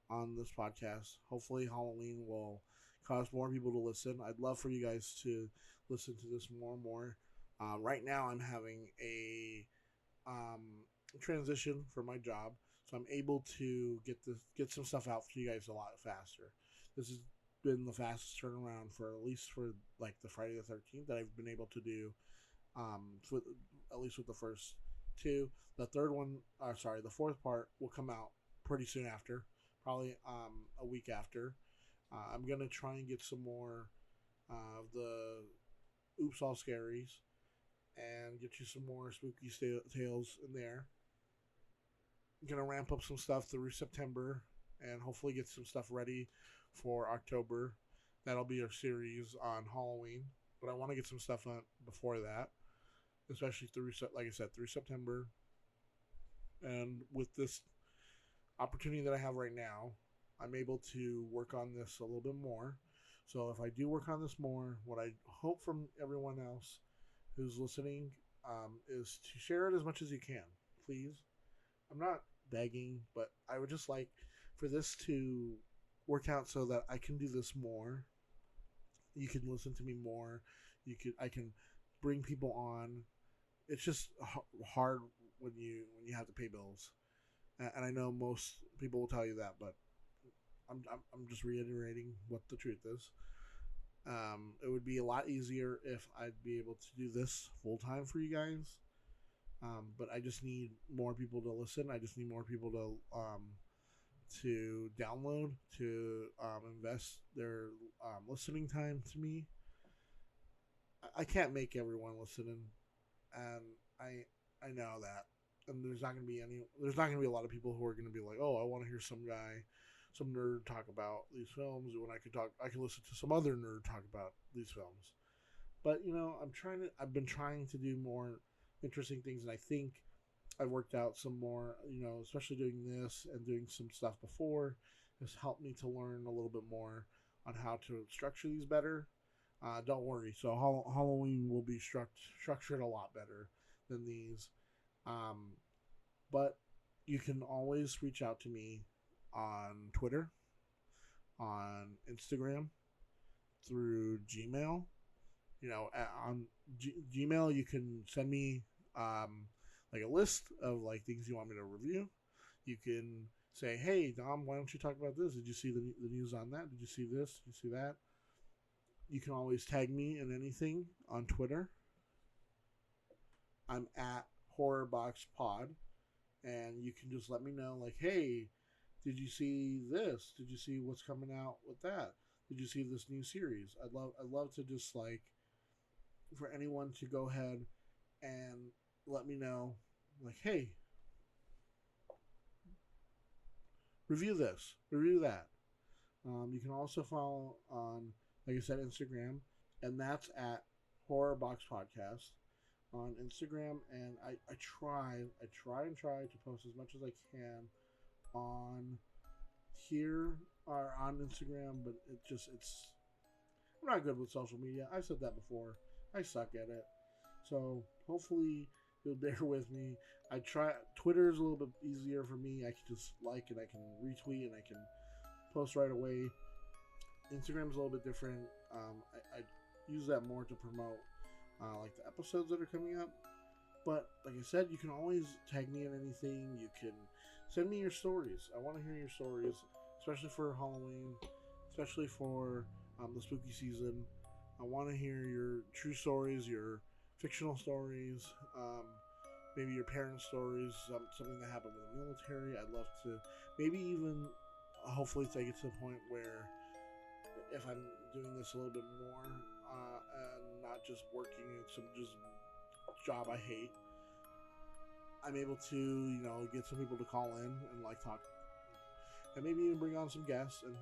A: on this podcast. Hopefully Halloween will cause more people to listen. I'd love for you guys to listen to this more and more. Right now, I'm having a transition for my job, so I'm able to get some stuff out for you guys a lot faster. This has been the fastest turnaround for at least for like the Friday the 13th that I've been able to do. For at least with the first two, the third one, the fourth part will come out pretty soon after, probably a week after. I'm gonna try and get some more of the Oops All Scaries and get you some more spooky tales in there. I'm gonna ramp up some stuff through September and hopefully get some stuff ready for October. That'll be our series on Halloween, but I want to get some stuff on before that, especially through, like I said, through September. And with this opportunity that I have right now, I'm able to work on this a little bit more. So if I do work on this more, what I hope from everyone else who's listening is to share it as much as you can, please. I'm not begging, but I would just like for this to work out so that I can do this more. You can listen to me more. I can bring people on. It's just hard when you have to pay bills, and I know most people will tell you that, but I'm just reiterating what the truth is. It would be a lot easier if I'd be able to do this full time for you guys. But I just need more people to listen. I just need more people to download, to invest their listening time to me. I can't make everyone listening, and I know that. And there's not gonna be a lot of people who are gonna be like, oh, I want to hear some nerd talk about these films when I can listen to some other nerd talk about these films. But I've been trying to do more interesting things, and I think I've worked out some more, especially doing this and doing some stuff before has helped me to learn a little bit more on how to structure these better. Don't worry. So Halloween will be structured a lot better than these. But you can always reach out to me on Twitter, on Instagram, through Gmail. On Gmail, you can send me like a list of like things you want me to review. You can say, hey, Dom, why don't you talk about this? Did you see the news on that? Did you see this? Did you see that? You can always tag me in anything on Twitter. I'm at Horrorbox Pod, and you can just let me know, like, hey, did you see this? Did you see what's coming out with that? Did you see this new series? I'd love to just like for anyone to go ahead and let me know, like, hey, review this, review that. You can also follow on, like I said, Instagram, and that's at Horrorbox Podcast on Instagram. And I try to post as much as I can on here or on Instagram, but I'm not good with social media. I've said that before. I suck at it. So hopefully you'll bear with me. I try. Twitter is a little bit easier for me. I can just like and I can retweet and I can post right away. Instagram is a little bit different. I use that more to promote like the episodes that are coming up. But like I said, you can always tag me in anything. You can send me your stories. I want to hear your stories, especially for Halloween, especially for the spooky season. I want to hear your true stories, your fictional stories, maybe your parents' stories, something that happened with the military. I'd love to maybe even hopefully take it to the point where if I'm doing this a little bit more and not just working at some just job I hate, I'm able to, get some people to call in and like talk, and maybe even bring on some guests and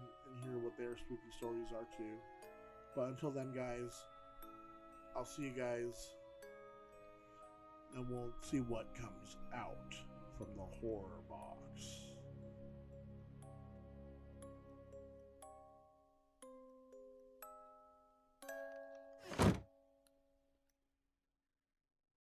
A: hear what their spooky stories are too. But until then, guys, I'll see you guys, and we'll see what comes out from the horror box.